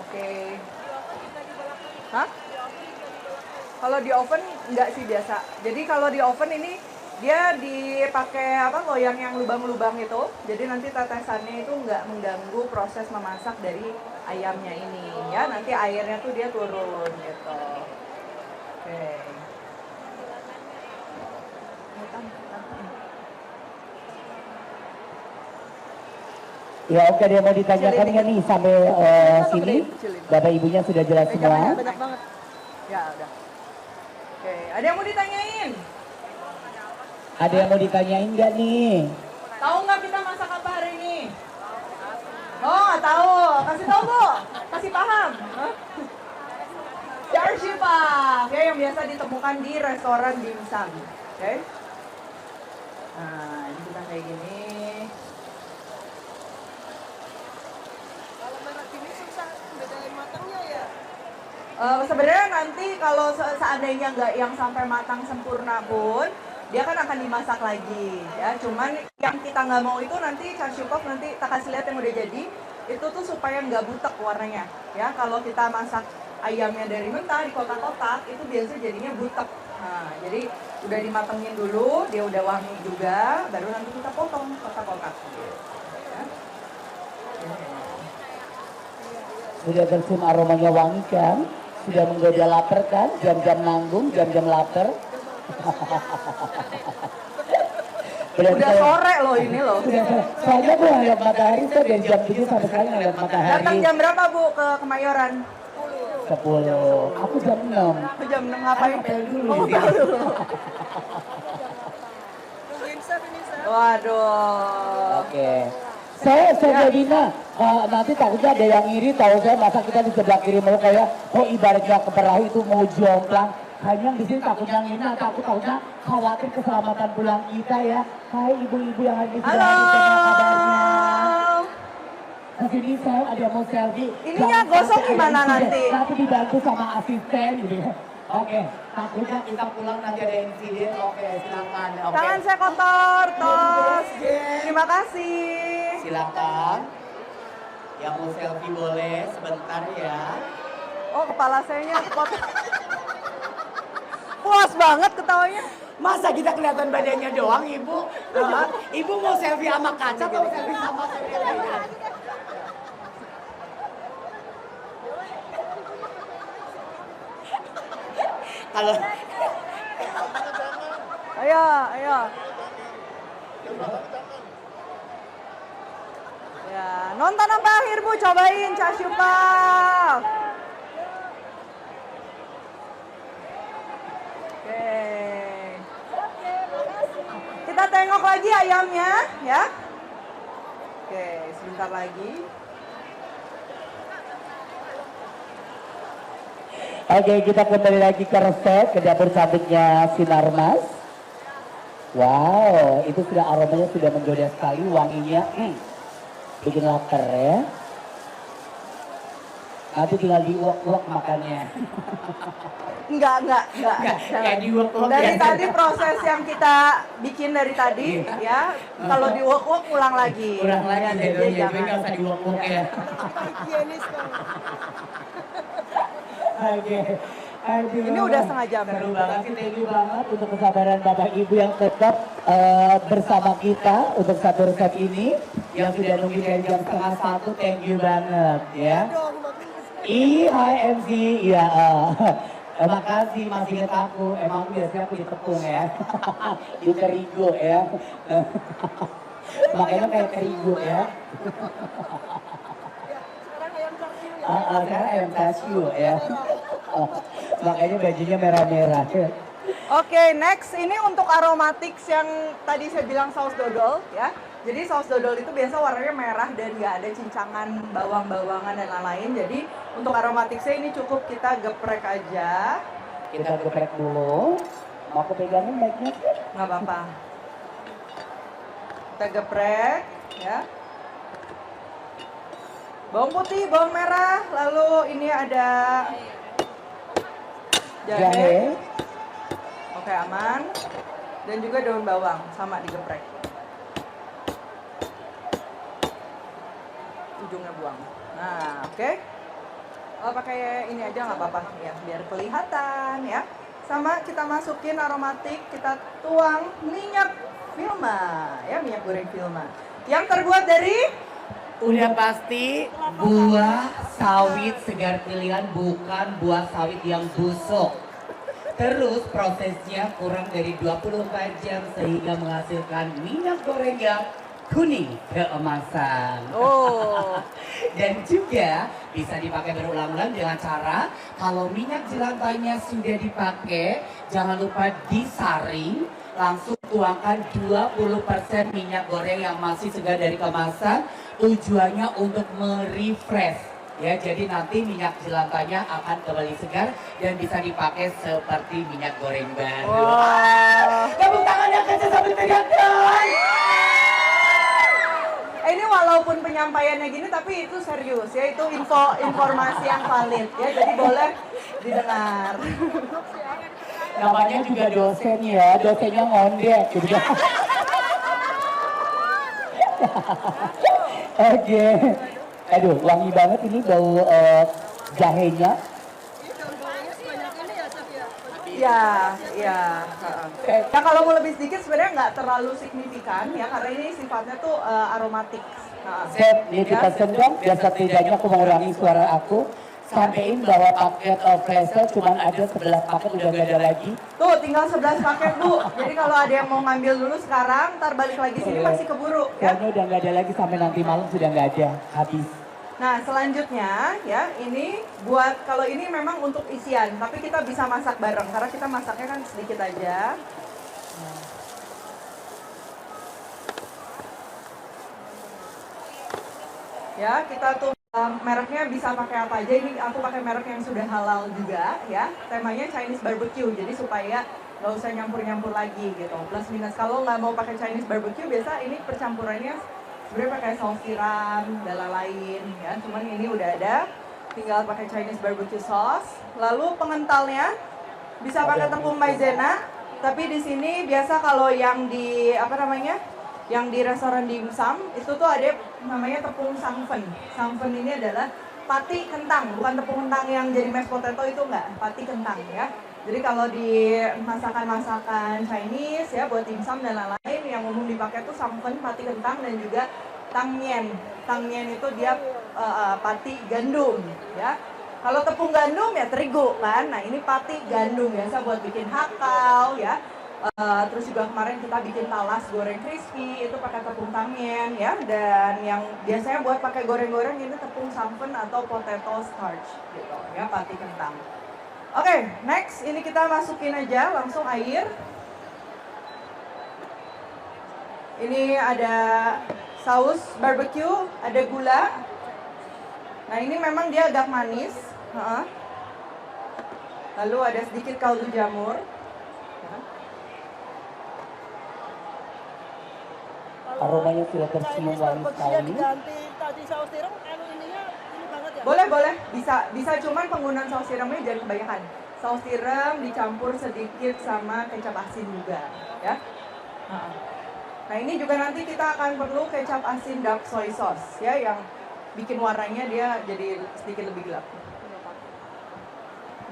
Oke. Hah? Kalau di oven enggak sih biasa. Jadi kalau di oven ini dia dipakai loyang yang lubang-lubang itu. Jadi nanti tetesannya itu enggak mengganggu proses memasak dari ayamnya ini ya. Nanti airnya tuh dia turun gitu. Oke. Ya oke, dia mau ditanyakan nggak nih sampai sini? Bapak ibunya sudah jelas semua. Banyak banget. Ya udah. Oke, ada yang mau ditanyain? Ada yang mau ditanyain nggak nih? Tahu nggak kita masak apa hari ini? Oh, nggak tahu. Kasih tahu Bu. Kasih paham. Char siu Pak, ya, yang biasa ditemukan di restoran dimsum. Oke. Nah, ini kita kayak gini. Kalau merek ini susah bedain matangnya ya. Sebenarnya nanti kalau seandainya nggak yang sampai matang sempurna pun, dia kan akan dimasak lagi ya. Cuman yang kita nggak mau itu nanti char siu pop, nanti kita kasih lihat yang udah jadi, itu tuh supaya nggak butek warnanya ya. Kalau kita masak ayamnya dari mentah di kotak-kotak itu biasanya jadinya butek. Nah, jadi udah dimatengin dulu, dia udah wangi juga, baru nanti kita potong kotak-kotak. Ya. Sudah tercium aromanya wangi kan? Sudah menggoda lapar kan? Jam-jam nanggung, jam-jam lapar. Udah sore loh ini loh. Soalnya gue ngeliat matahari, saya dari jam 7 sampai sekarang ngeliat matahari. Datang jam berapa Bu ke Kemayoran? 10. Aku jam 6. Ke jam 6 ngapain? Dulu. Oh, dulu. Nungguin chef ini chef. Waduh. Oke. Saya Devina, nanti takutnya ada yang iri, tahu saya masa kita di sebelah kiri mau kayak, ibaratnya ke perahu itu mau jomplang. Hanya di sini takutnya ngina, takutnya khawatir keselamatan pulang kita ya. Hai ibu-ibu yang lagi Halo. kabarnya. Di sini saya ada yang mau selfie. Ininya Jangan gosok sampai gimana ada insiden. nanti? Nanti dibantu sama asisten gitu ya. Oke, takutnya kita pulang nanti ada insiden. Oke, silakan. Oke. Tangan saya kotor, tos. Terima kasih. Silakan. Yang mau selfie boleh sebentar ya. Oh, kepala saya kotor. Puas banget ketawanya. Masa kita kelihatan badannya doang, Ibu? Ibu mau selfie sama kaca atau selfie sama saya? Kalau Ayo, ayo. Ya, nonton apa akhir Bu? Cobain char siu pop. Oke. Kita tengok lagi ayamnya, ya. Oke, sebentar lagi. Oke, kita kembali lagi ke resep, ke dapur cantiknya Sinarmas. Wow, itu sudah aromanya sudah menggoda sekali, wanginya bikin lapar ya. Nanti tinggal diuak-uak makannya. Enggak. Kayak diuak-uak Dari ya. tadi proses yang kita bikin dari tadi ya, kalau diuak-uak ulang lagi. Kurang lagi Ya, deh, jadi jadi nggak usah diuak-uak ya. Kita higienis kan. Oke. Aduh. Ini udah setengah jam. Seru banget sih, thank you banget untuk kesabaran Bapak Ibu yang tetap bersama kita untuk satu resep ini yang sudah nunggu dari jam 12:30, thank you banget ya. Dong, makin IHMC, ya. Makasih masih ingat aku, emang biasanya aku di tepung ya, di terigu ya. Makanya kayak terigu ya. sekarang ayam kasih ya. Sekarang ayam kasih ya. Makanya bajunya merah-merah. Oke, next ini untuk aromatics yang tadi saya bilang saus dodol ya. Jadi saus dodol itu biasa warnanya merah dan nggak ada cincangan bawang-bawangan dan lain-lain. Jadi untuk aromaticsnya ini cukup kita geprek aja. Kita geprek dulu. Mau aku pegangin mic-nya? Nggak apa-apa. Kita geprek ya. Bawang putih, bawang merah, lalu ini ada jahe. Oke, aman. Dan juga daun bawang sama digeprek. Ujungnya buang. Nah, oke. Oh, pakai ini aja nggak apa-apa ya, biar kelihatan ya. Sama kita masukin aromatik, kita tuang minyak Vilma ya, minyak goreng Vilma. Yang terbuat dari Udah pasti buah sawit segar pilihan, bukan buah sawit yang busuk. Terus prosesnya kurang dari 24 jam sehingga menghasilkan minyak goreng yang kuning keemasan. oh, Dan juga bisa dipakai berulang-ulang dengan cara kalau minyak jelantahnya sudah dipakai, jangan lupa disaring, langsung tuangkan 20% minyak goreng yang masih segar dari kemasan, tujuannya untuk merefresh. Ya, jadi nanti minyak jelantahnya akan kembali segar dan bisa dipakai seperti minyak goreng baru. wah. Tepuk tangannya kecil sambil teriakkan. Ini walaupun penyampaiannya gini tapi itu serius ya, itu informasi yang valid ya, jadi boleh didengar. Namanya juga dosen ya, dosennya ngondek gitu. Oke. Aduh, wangi banget ini bau jahenya. Ini daun bawangnya sebanyak ini ya, Chef ya. Ya. Ya kalau mau lebih sedikit sebenarnya nggak terlalu signifikan ya, karena ini sifatnya tuh aromatik. Chef, ini kita sendok dan setidaknya aku mengurangi suara aku. Sampein bahwa paket fresher cuma ada 11 paket, udah gak ada lagi. Tuh tinggal 11 paket Bu. Jadi kalau ada yang mau ngambil dulu sekarang, ntar balik lagi sini masih keburu ya. Kayaknya udah gak ada lagi sampai nanti malam sudah gak ada, habis. Nah selanjutnya ya, ini buat kalau ini memang untuk isian, tapi kita bisa masak bareng karena kita masaknya kan sedikit aja. Ya, kita tuh mereknya bisa pakai apa aja. Ini aku pakai merek yang sudah halal juga ya. Temanya Chinese barbecue, jadi supaya nggak usah nyampur-nyampur lagi gitu. Plus minus kalau nggak mau pakai Chinese barbecue, biasa ini percampurannya sebenarnya pakai saus tiram dan lain-lain ya. Cuman ini udah ada, tinggal pakai Chinese barbecue sauce. Lalu pengentalnya bisa pakai tepung maizena, tapi di sini biasa kalau yang di apa namanya? Yang di restoran dimsum itu tuh ada namanya tepung sangfen. Sangfen ini adalah pati kentang, bukan tepung kentang yang jadi mashed potato, itu enggak, pati kentang ya. Jadi kalau di masakan-masakan Chinese ya buat dimsum dan lain-lain yang umum dipakai tuh sangfen, pati kentang, dan juga tangmian. Tangmian itu dia pati gandum ya. Kalau tepung gandum ya terigu kan. Nah, ini pati gandum biasa buat bikin hakau ya. Terus juga kemarin kita bikin talas goreng crispy itu pakai tepung tangmian ya, dan yang biasanya buat pakai goreng-goreng ini tepung sangfen atau potato starch gitu ya, pati kentang. Oke, next ini kita masukin aja langsung air. Ini ada saus barbecue, ada gula. Nah ini memang dia agak manis. Lalu ada sedikit kaldu jamur. Aromanya sudah tercium wangi Starbucksnya sekali. diganti tadi saus tiram, kalau ininya ini banget ya. Boleh, boleh. Bisa cuman penggunaan saus tiramnya jangan kebanyakan. Saus tiram dicampur sedikit sama kecap asin juga, ya. Nah, ini juga nanti kita akan perlu kecap asin dark soy sauce, ya, yang bikin warnanya dia jadi sedikit lebih gelap.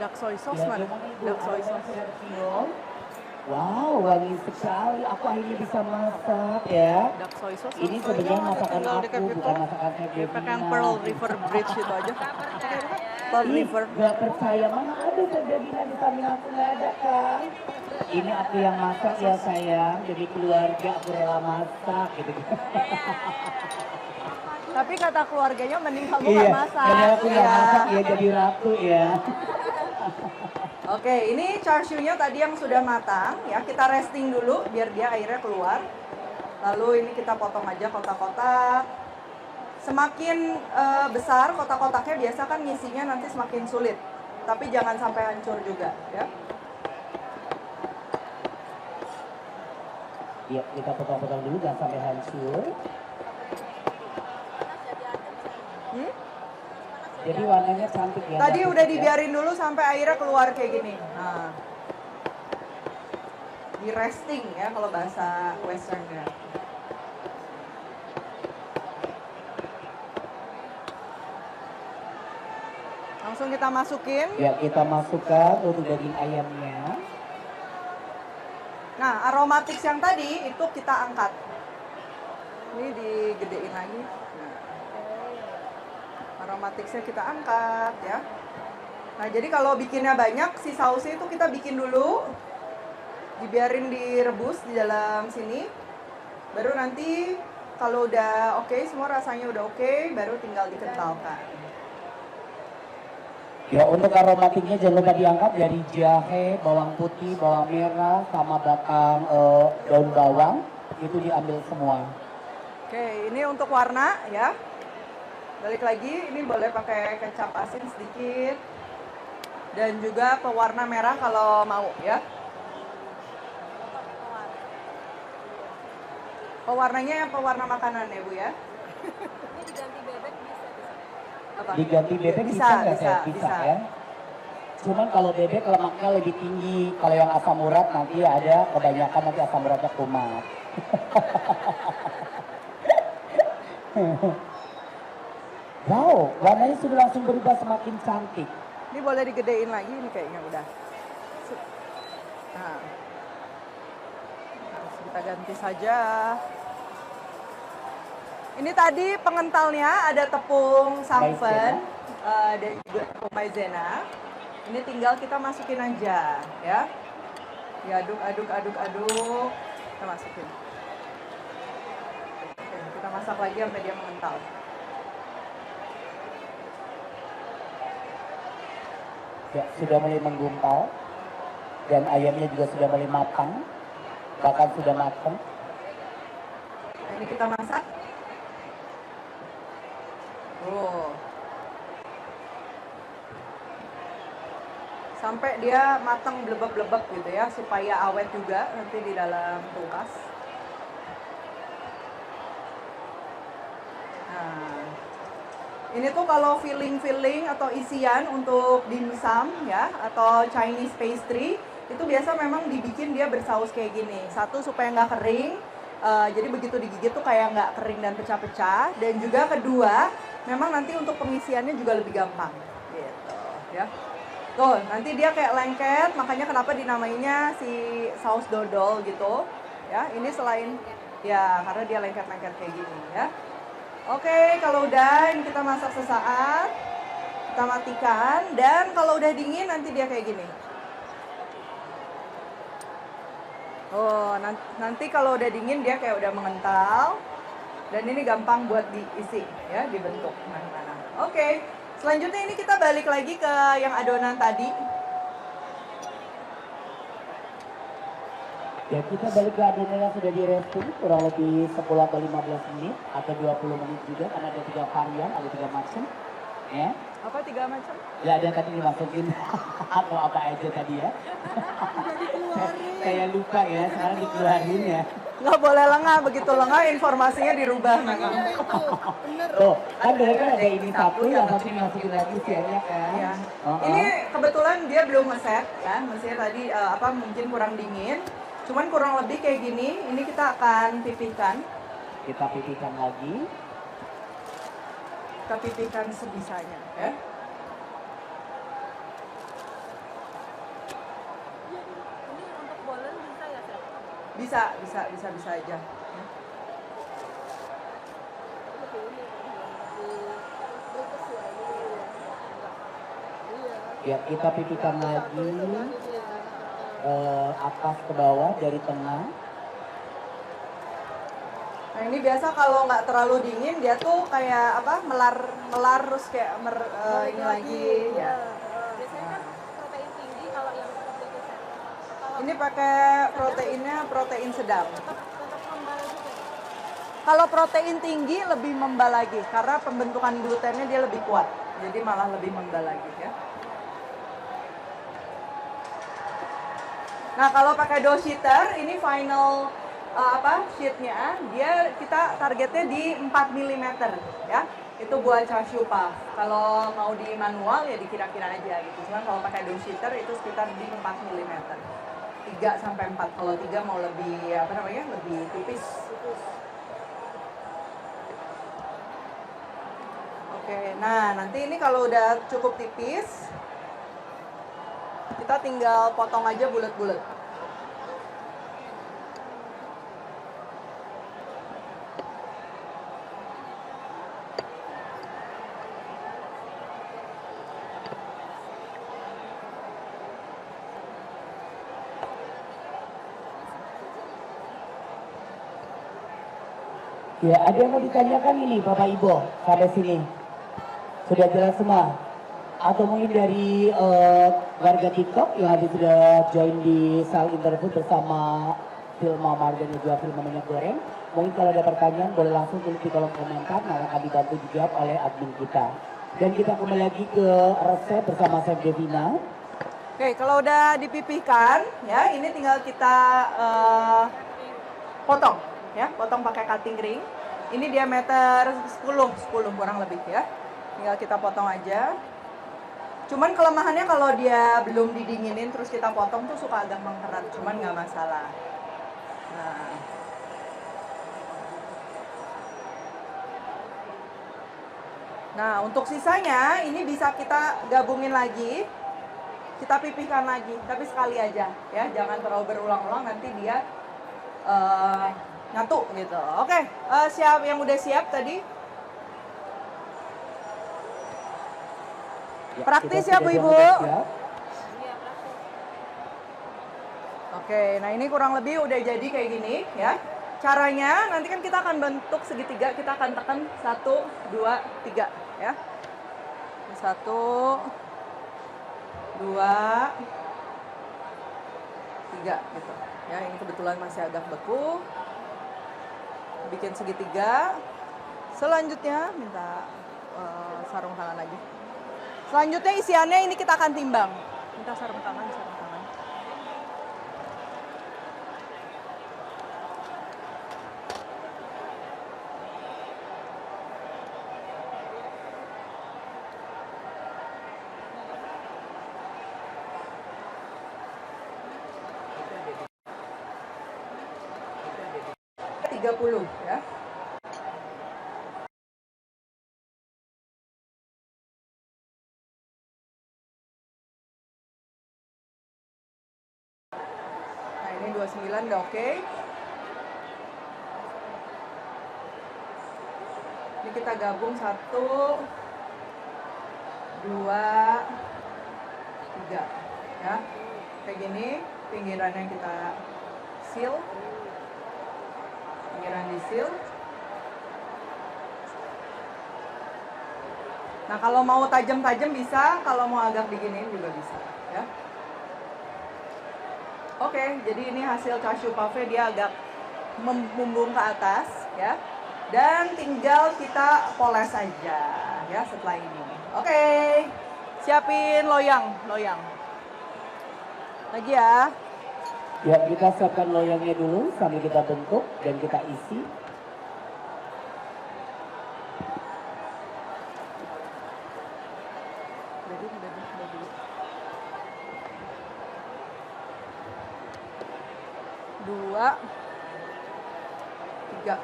Dark soy sauce mana? Dark soy sauce. Wow, wangi sekali. Aku akhirnya bisa masak ya. Dark soy sauce. Ini sebenarnya masakan aku, bukan masakan Chef Devina. Pakai yang Pearl River Bridge itu aja. Pearl River. Gak percaya, mana ada Chef Devina di samping aku, nggak ada kan? Ini aku yang masak ya sayang, jadi keluarga aku rela masak gitu. Tapi kata keluarganya mending kamu Iya, nggak masak. jadi aku nggak Iya. masak ya jadi ratu ya. Oke, ini char siu-nya tadi yang sudah matang ya. Kita resting dulu biar dia airnya keluar. Lalu ini kita potong aja kotak-kotak. Semakin besar kotak-kotaknya biasa kan ngisinya nanti semakin sulit. Tapi jangan sampai hancur juga ya. Iya, kita potong-potong dulu jangan sampai hancur. Jadi warnanya cantik ya. Tadi nggak udah putih ya. dibiarin dulu sampai airnya keluar kayak gini. Nah, di resting ya kalau bahasa westernnya. Langsung kita masukin. Ya, kita masukkan untuk daging ayamnya. Nah, aromatics yang tadi itu kita angkat. Ini digedein lagi. Nah, aromaticsnya kita angkat ya. Nah, jadi kalau bikinnya banyak, si sausnya itu kita bikin dulu. Dibiarin direbus di dalam sini. Baru nanti kalau udah oke, semua rasanya udah oke, baru tinggal dikentalkan. Ya, untuk aromatiknya jangan lupa diangkat dari jahe, bawang putih, bawang merah, sama batang daun bawang. Itu diambil semua. Oke, ini untuk warna ya. Balik lagi, ini boleh pakai kecap asin sedikit. Dan juga pewarna merah kalau mau ya. Pewarnanya pewarna makanan ya Bu ya. Ini diganti bebek bisa. Apa? Diganti bebek bisa nggak bisa, Chef? Bisa ya. Cuman kalau bebek lemaknya lebih tinggi. Kalau yang asam urat nanti ada kebanyakan nanti asam uratnya kumat. Wow, warnanya sudah langsung berubah semakin cantik. Ini boleh digedein lagi ini kayaknya udah. Nah. Terus kita ganti saja. Ini tadi pengentalnya ada tepung sanfen dan juga tepung maizena. Ini tinggal kita masukin aja ya. Diaduk, aduk. Kita masukin. Oke, kita masak lagi sampai dia mengental. Ya, sudah mulai menggumpal dan ayamnya juga sudah mulai matang, bahkan sudah matang. Nah, ini kita masak. Sampai dia matang blebek-blebek gitu ya, supaya awet juga nanti di dalam kulkas. Nah, ini tuh kalau filling atau isian untuk dimsum ya, atau Chinese pastry, itu biasa memang dibikin dia bersaus kayak gini. Satu supaya nggak kering, jadi begitu digigit tuh kayak nggak kering dan pecah-pecah. Dan juga kedua, memang nanti untuk pengisiannya juga lebih gampang, gitu ya. Tuh, nanti dia kayak lengket, makanya kenapa dinamainya si saus dodol gitu. Ya, ini selain ya karena dia lengket-lengket kayak gini ya. Oke, kalau udah ini kita masak sesaat. Kita matikan dan kalau udah dingin nanti dia kayak gini. Oh, nanti kalau udah dingin dia kayak udah mengental. Dan ini gampang buat diisi ya, dibentuk mana-mana. Oke, selanjutnya ini kita balik lagi ke yang adonan tadi. Ya, kita balik ke adonan yang sudah di-resting kurang lebih 10 atau 15 menit atau 20 menit juga karena ada 3 varian, ada 3 macam. Ya. Apa 3 macam? Ya, ada yang tadi dimasukin atau apa aja tadi ya. Saya lupa ya, sekarang dikeluarin ya. Nggak boleh lengah, begitu lengah informasinya dirubah memang. Tuh, kan bener kan ada ini satu, yang satu dimasukin lagi siangnya kan. Iya. Ini kebetulan dia belum ngeset ya, mestinya tadi mungkin kurang dingin. Cuman kurang lebih kayak gini, ini kita akan pipihkan. Kita pipihkan lagi. Kita pipihkan sebisanya ya. Bisa aja. Ya, kita pipihkan lagi atas ke bawah dari tengah. Nah ini biasa kalau nggak terlalu dingin dia tuh kayak apa melar terus kayak ini lagi ya. Biasanya kan protein tinggi kalau yang seperti itu Chef. Ini pakai proteinnya protein sedang. Tetap membal juga. Kalau protein tinggi lebih membal lagi karena pembentukan glutennya dia lebih kuat. Jadi malah lebih membal lagi ya. Nah kalau pakai dough sheeter ini final sheetnya dia kita targetnya di 4 mm ya. Itu buat chashu puff. Kalau mau di manual ya dikira-kira aja gitu. Cuman kalau pakai dough sheeter itu sekitar di 4 mm. 3 sampai 4. Kalau 3 mau lebih lebih tipis. Oke, nah nanti ini kalau udah cukup tipis kita tinggal potong aja bulat-bulat. Ya, ada yang mau ditanyakan ini Bapak Ibu sampai sini? Sudah jelas semua? Atau mungkin dari warga TikTok yang habis sudah join di sal interview bersama Filma Marga dan juga Filma Minyak Goreng. Mungkin kalau ada pertanyaan boleh langsung tulis di kolom komentar, nanti akan dibantu dijawab oleh admin kita. Dan kita kembali lagi ke resep bersama Chef Devina. Oke, kalau udah dipipihkan ya, ini tinggal kita potong ya, potong pakai cutting ring. Ini diameter 10 kurang lebih ya. Tinggal kita potong aja. Cuman kelemahannya kalau dia belum didinginin terus kita potong tuh suka agak mengkerat, cuman nggak masalah. Nah, untuk sisanya ini bisa kita gabungin lagi, kita pipihkan lagi, tapi sekali aja ya, jangan terlalu berulang-ulang nanti dia nyatu gitu. Oke, siap yang udah siap tadi. Praktis ya Bu Ibu. Oke, nah ini kurang lebih udah jadi kayak gini ya. Caranya nanti kan kita akan bentuk segitiga, kita akan tekan 1, 2, 3 ya. 1, 2, 3 gitu. Ya, ini kebetulan masih agak beku. Bikin segitiga. Selanjutnya minta sarung tangan lagi. Selanjutnya isiannya ini kita akan timbang. Minta sarung tangan. 30 ya. Nah, ini 29 udah oke. Ini kita gabung 1, 2, 3 ya. Kayak gini, pinggirannya kita seal. Pinggiran di seal. Nah, kalau mau tajam-tajam bisa, kalau mau agak diginiin juga bisa ya. Oke, jadi ini hasil cashew puffnya, dia agak membumbung ke atas ya. Dan tinggal kita poles aja ya setelah ini. Oke, siapin loyang. Lagi ya. Ya, kita siapkan loyangnya dulu sambil kita bentuk dan kita isi. Dua, tiga.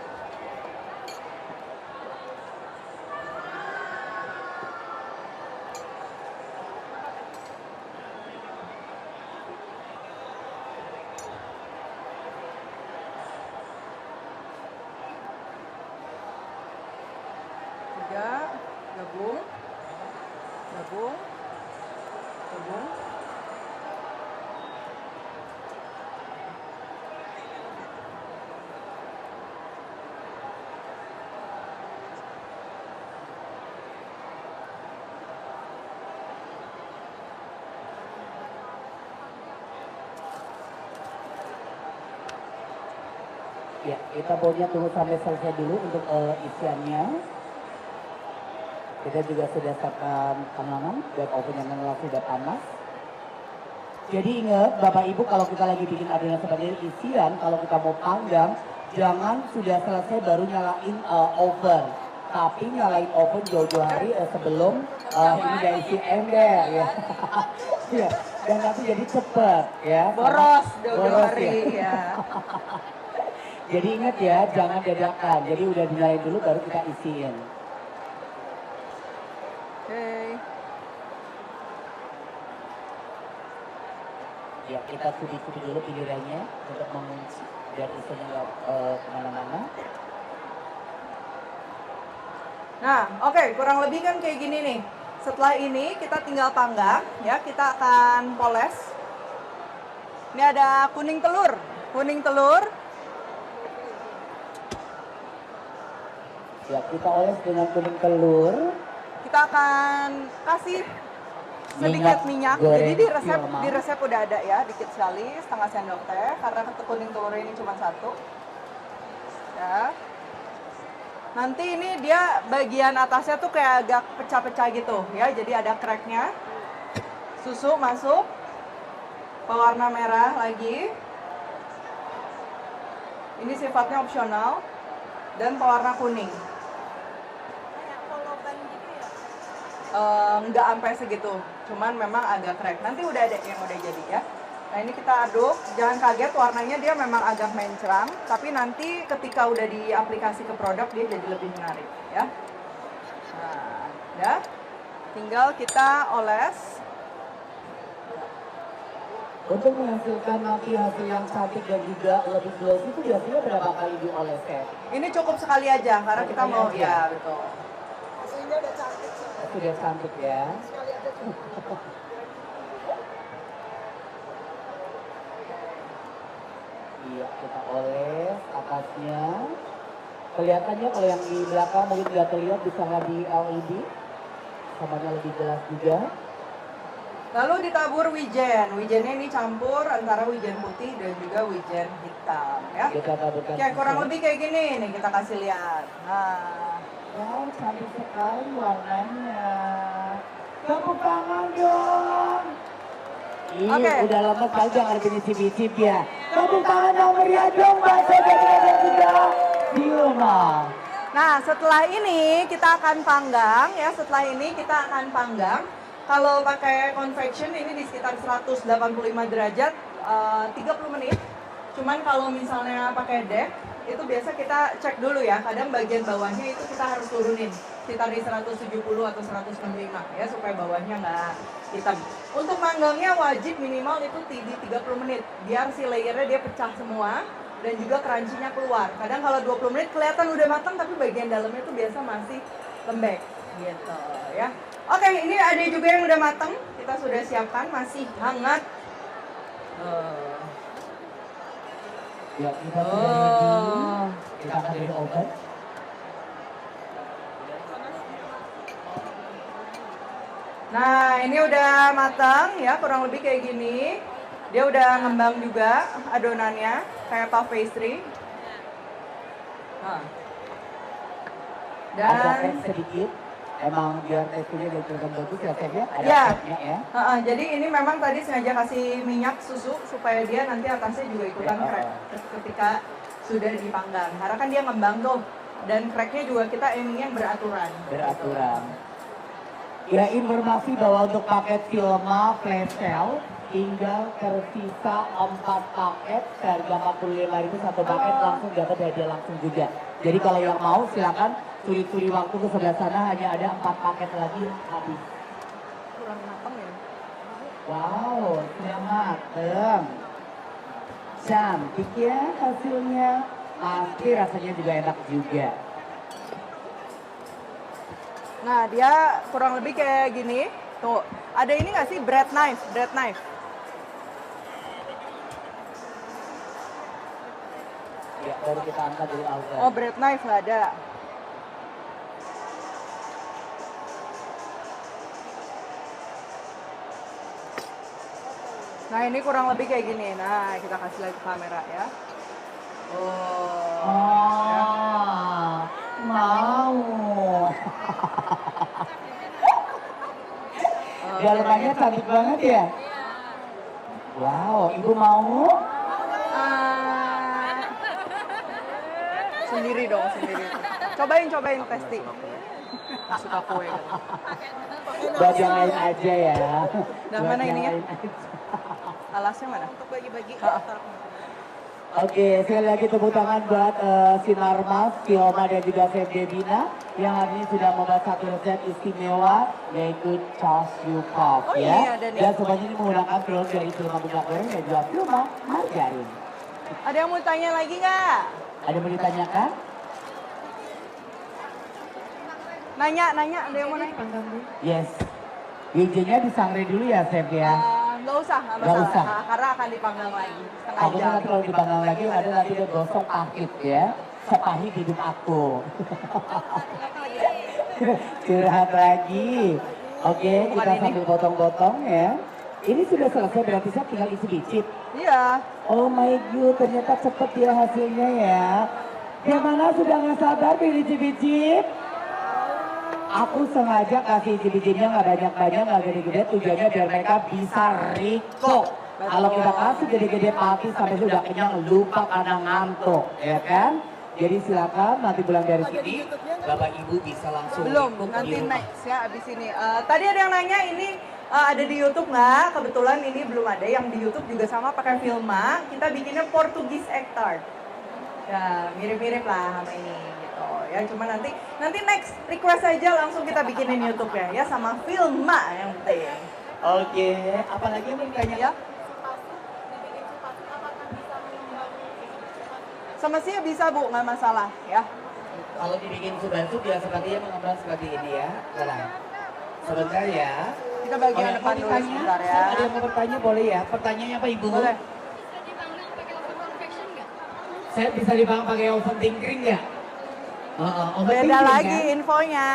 Tiga, gabung, gabung, gabung. Ya, kita pokoknya tunggu sampai selesai dulu untuk isiannya. Kita juga sudah siapkan pengalaman buat oven yang memang sudah panas. Jadi ingat Bapak Ibu, kalau kita lagi bikin adonan sebagai isian, kalau kita mau panggang, jangan sudah selesai baru nyalain oven. Tapi nyalain oven jauh-jauh hari sebelum ini udah isi ember ya. Ya, dan nanti jadi cepet ya. Boros jauh-jauh Boros, hari ya. Jadi ingat ya, jangan dadakan. Jadi udah dinyalain dulu baru kita isiin. Oke. Ya, kita studi-studi dulu pilihannya untuk mengunci biar isinya nggak kemana-mana. Nah, oke, kurang lebih kan kayak gini nih. Setelah ini kita tinggal panggang, ya. Kita akan poles. Ini ada kuning telur. Kuning telur. Ya, kita oles dengan kuning telur. Kita akan kasih sedikit minyak. goreng Jadi Firma. di resep udah ada ya, dikit sekali, setengah sendok teh. Karena kuning telur ini cuma satu. Ya. Nanti ini dia bagian atasnya tuh kayak agak pecah-pecah gitu ya. Jadi ada cracknya. Susu masuk. Pewarna merah lagi. Ini sifatnya opsional. Dan pewarna kuning. Nggak sampai segitu. Cuman memang agak crack. Nanti udah ada yang udah jadi ya. Nah ini kita aduk, jangan kaget warnanya dia memang agak mencrang, tapi nanti ketika udah diaplikasi ke produk dia jadi lebih menarik ya. Nah, ya. Tinggal kita oles. Untuk menghasilkan nanti hasil yang cantik dan juga lebih glossy itu biasanya berapa kali dioles ya? Ini cukup sekali aja karena kita mau Sekali aja. ya betul. Hasilnya udah cantik soalnya. Sudah cantik ya. Sekali aja cukup. Iya, kita oles atasnya. Kelihatannya kalau yang di belakang mungkin nggak terlihat, bisa nggak di LED. Samanya lebih jelas juga. Lalu ditabur wijen. Wijennya ini campur antara wijen putih dan juga wijen hitam ya. Kita taburkan. Oke, kurang lebih kayak gini nih kita kasih lihat. Nah, Wow, cantik sekali warnanya. Tepuk tangan dong. Iya, Oke. udah lama kali jangan cicip-cicip ya. Tepuk tangan yang meriah dong, Mbak saudara dan juga di rumah. Nah, setelah ini kita akan panggang ya. Setelah ini kita akan panggang. Kalau pakai convection ini di sekitar 185 derajat 30 menit. Cuman kalau misalnya pakai deck itu biasa kita cek dulu ya. Kadang bagian bawahnya itu kita harus turunin sekitar di 170 atau 165 ya supaya bawahnya nggak hitam. Untuk manggangnya wajib minimal itu di 30 menit biar si layernya dia pecah semua dan juga crunchy-nya keluar. Kadang kalau 20 menit kelihatan udah matang tapi bagian dalamnya itu biasa masih lembek gitu ya. Oke, ini ada juga yang udah matang. Kita sudah siapkan, masih hangat. Ya, kita sudah ready. Kita akan dari oven. Nah, ini udah matang ya, kurang lebih kayak gini. Dia udah ngembang juga adonannya, kayak puff pastry. Nah. Agak Dan crack sedikit. Emang biar teksturnya jadi kelihatan bagus ya, Chef ya? Ada Ya. chefnya ya. Jadi ini memang tadi sengaja kasih minyak susu supaya dia nanti atasnya juga ikutan Ya, crack ketika sudah dipanggang. Karena kan dia ngembang tuh. Dan cracknya juga kita aiming yang beraturan. Beraturan. Ya, informasi bahwa untuk paket Filma flash sale tinggal tersisa 4 paket harga 45.000 satu paket langsung dapat hadiah langsung juga. Jadi kalau yang mau silakan curi-curi waktu ke sebelah sana, hanya ada 4 paket lagi habis. Kurang matang ya. Wow, sudah mateng. Cantik ya hasilnya. Pasti rasanya juga enak juga. Nah, dia kurang lebih kayak gini. Tuh, ada ini nggak sih bread knife? Bread knife. Ya, baru kita angkat dari oven. Oh, bread knife nggak ada. Nah, ini kurang lebih kayak gini. Nah, kita kasih lagi ke kamera ya. Oh. Oh, mau. Dalamannya cantik banget ya. Wow, ibu mau? Ah. Sendiri dong, sendiri. Cobain testi. Suka kue. Buat yang lain aja ya. Nah, Buat mana yang ini ya? lain aja. Alasnya mana? Untuk bagi-bagi. Oke, sekali lagi tepuk tangan buat Sinarmas, Filma dan juga Chef Devina yang hari ini sudah membuat satu resep istimewa yaitu char siu puff Oh ya. iya, ada nih. Dan semuanya ini menggunakan produk dari Filma minyak goreng dan juga Filma margarin. Ada yang mau tanya lagi nggak? Ada yang mau ditanyakan? Nanya, ada yang mau nanya? Yes. Wijinya disangrai dulu ya, Chef ya. Nggak usah, nggak Nggak masalah. usah. Karena akan dipanggang lagi setengah Takutnya jam. nanti kalau dipanggang lagi ada nanti dia gosong pahit ya. Sepahit hidup aku. Curhat lagi. Oke, Bukan kita ini. sambil potong-potong ya. Ini sudah selesai, berarti saya tinggal isi bicip. Iya. Oh my god, ternyata cepet ya hasilnya ya. Yang mana sudah nggak sabar pilih bicip-bicip? Aku sengaja kasih bicip-bicipnya nggak banyak-banyak, nggak gede-gede, tujuannya biar mereka bisa riko. Kalau kita kasih gede-gede pasti sampai sudah kenyang lupa karena ngantuk, ya kan? Jadi silakan nanti pulang dari sini, Bapak Ibu bisa langsung Belum, riko di nanti rumah. next ya abis ini. Tadi ada yang nanya ini ada di YouTube nggak? Kebetulan ini belum ada. Yang di YouTube juga sama pakai Filma. Kita bikinnya Portugese egg tart. Ya mirip-mirip lah sama ini gitu. Ya cuma nanti next request aja langsung kita bikinin YouTube ya sama Filma yang penting. Oke, apalagi yang mau ditanya? Ya. Sama sih bisa Bu, nggak masalah ya. Kalau dibikin sup ya sepertinya mengembang seperti ini ya. Tenang. Sebentar ya. Kita bagian Kalau depan mau dulu ditanya, sebentar ya. Ada yang mau bertanya boleh ya. Pertanyaannya apa Ibu? Boleh. Saya bisa dipanggang pakai oven tinkering nggak? Oven Beda tinkering, lagi ya? infonya.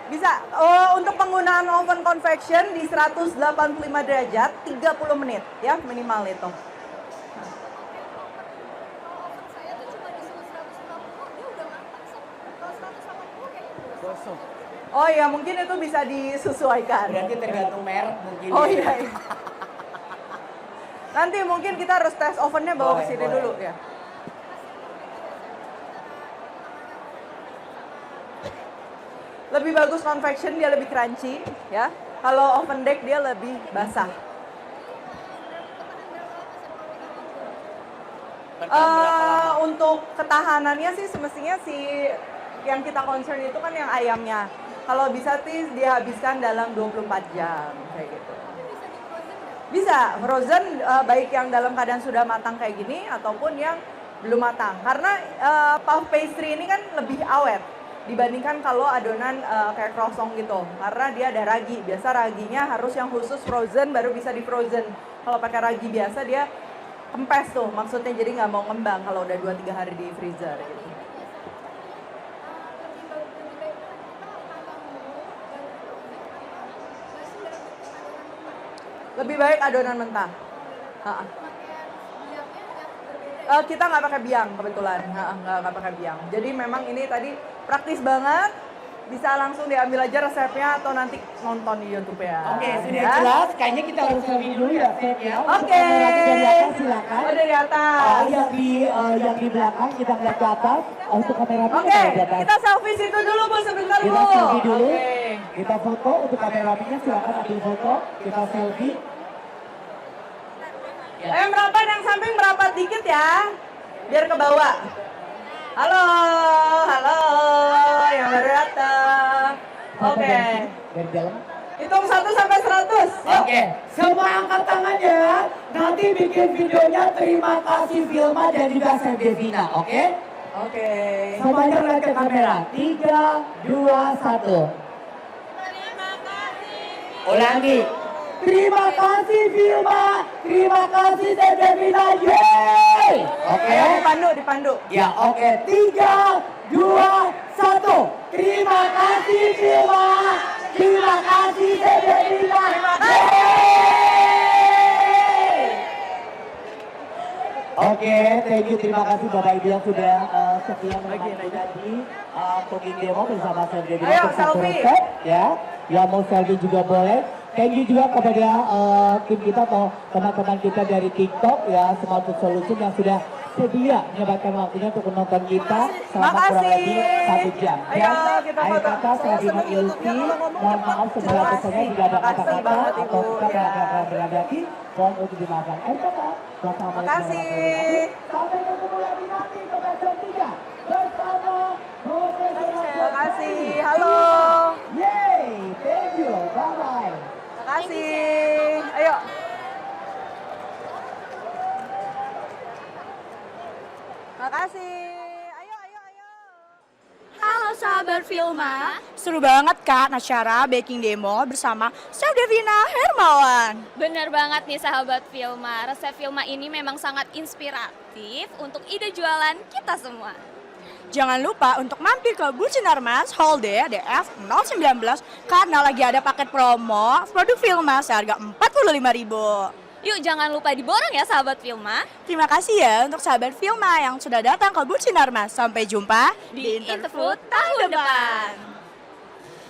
Bisa. Oh, untuk penggunaan oven convection di 185 derajat 30 menit ya minimal itu. Oh iya, mungkin itu bisa disesuaikan. Berarti tergantung merek mungkin. Oh ya. iya. Nanti mungkin kita harus tes ovennya bawa ke Boleh, sini boleh. dulu ya. Lebih bagus convection, dia lebih crunchy ya. Kalau oven deck dia lebih basah. Untuk ketahanannya sih semestinya yang kita concern itu kan yang ayamnya. Kalau bisa sih dihabiskan dalam 24 jam kayak gitu. Bisa frozen baik yang dalam keadaan sudah matang kayak gini ataupun yang belum matang. Karena puff pastry ini kan lebih awet dibandingkan kalau adonan kayak croissant gitu. Karena dia ada ragi. Biasa raginya harus yang khusus frozen baru bisa di frozen. Kalau pakai ragi biasa dia kempes tuh. Maksudnya jadi nggak mau ngembang kalau udah 2-3 hari di freezer gitu. Lebih baik adonan mentah. Kita nggak pakai biang kebetulan, nggak pakai biang. Jadi memang ini tadi praktis banget. bisa langsung diambil aja resepnya atau nanti nonton di YouTube ya. Oke, sudah Ya. jelas. Kayaknya kita harus selfie dulu ya, Chef ya. Untuk Oke. kamera dari atas silakan. Oh, dari atas. Yang di belakang kita ngeliat ke atas. Untuk kamera Oke, kita selfie situ dulu Bu sebentar Bu. Kita selfie dulu. Oke. Kita foto untuk kamera silakan ambil foto. Kita selfie. Merapat yang samping merapat dikit ya. Biar ke bawah. Halo, halo, yang baru datang. Oke. Dari dalam. Hitung 1 sampai 100. Yuk. Oke, semua angkat tangannya. Nanti bikin videonya terima kasih Vilma dan juga Chef Devina, oke? Oke. Semuanya lihat ke kamera. 3, 2, 1. Ulangi. Terima kasih Vilma. Terima kasih Chef Devina. Yeay! Oke. Ayo dipandu, dipandu. Ya, oke. 3, 2, 1. Terima kasih Vilma. Terima kasih Chef Devina. Yeay! Oke, thank you. Terima kasih Bapak Ibu yang sudah setia menemani kita di cooking demo bersama Chef Devina. Ayo, untuk satu selfie. resep, ya. Yang mau selfie juga boleh. Thank you juga kepada tim kita atau teman-teman kita dari TikTok ya, Smart Food Solution yang sudah sedia menyempatkan waktunya untuk menonton kita selama kurang lebih 1 jam. Ayo, kita akhir foto. kata saya Bima Ilusi, mohon maaf sebelum-besarnya jika ada Makasih kata-kata banget, atau Ibu. kita Ya. berhati, mohon untuk dimaafkan. Akhir kata, wassalamualaikum Makasih. warahmatullahi wabarakatuh. Sampai ketemu lagi nanti ke episode 3 bersama profesional. Makasih. Halo. Yeay, thank you, bye-bye. Makasih. Ayo. Makasih. Ayo, ayo, ayo. Halo sahabat Filma. Seru banget Kak acara baking demo bersama Chef Devina Hermawan. Bener banget nih sahabat Filma, resep Filma ini memang sangat inspiratif untuk ide jualan kita semua. Jangan lupa untuk mampir ke Bucinar Mas Hall D DF 019 karena lagi ada paket promo produk Filma seharga Rp45.000. Yuk jangan lupa diborong ya sahabat Filma. Terima kasih ya untuk sahabat Filma yang sudah datang ke Bucinar Mas. Sampai jumpa Di Interfood tahun depan.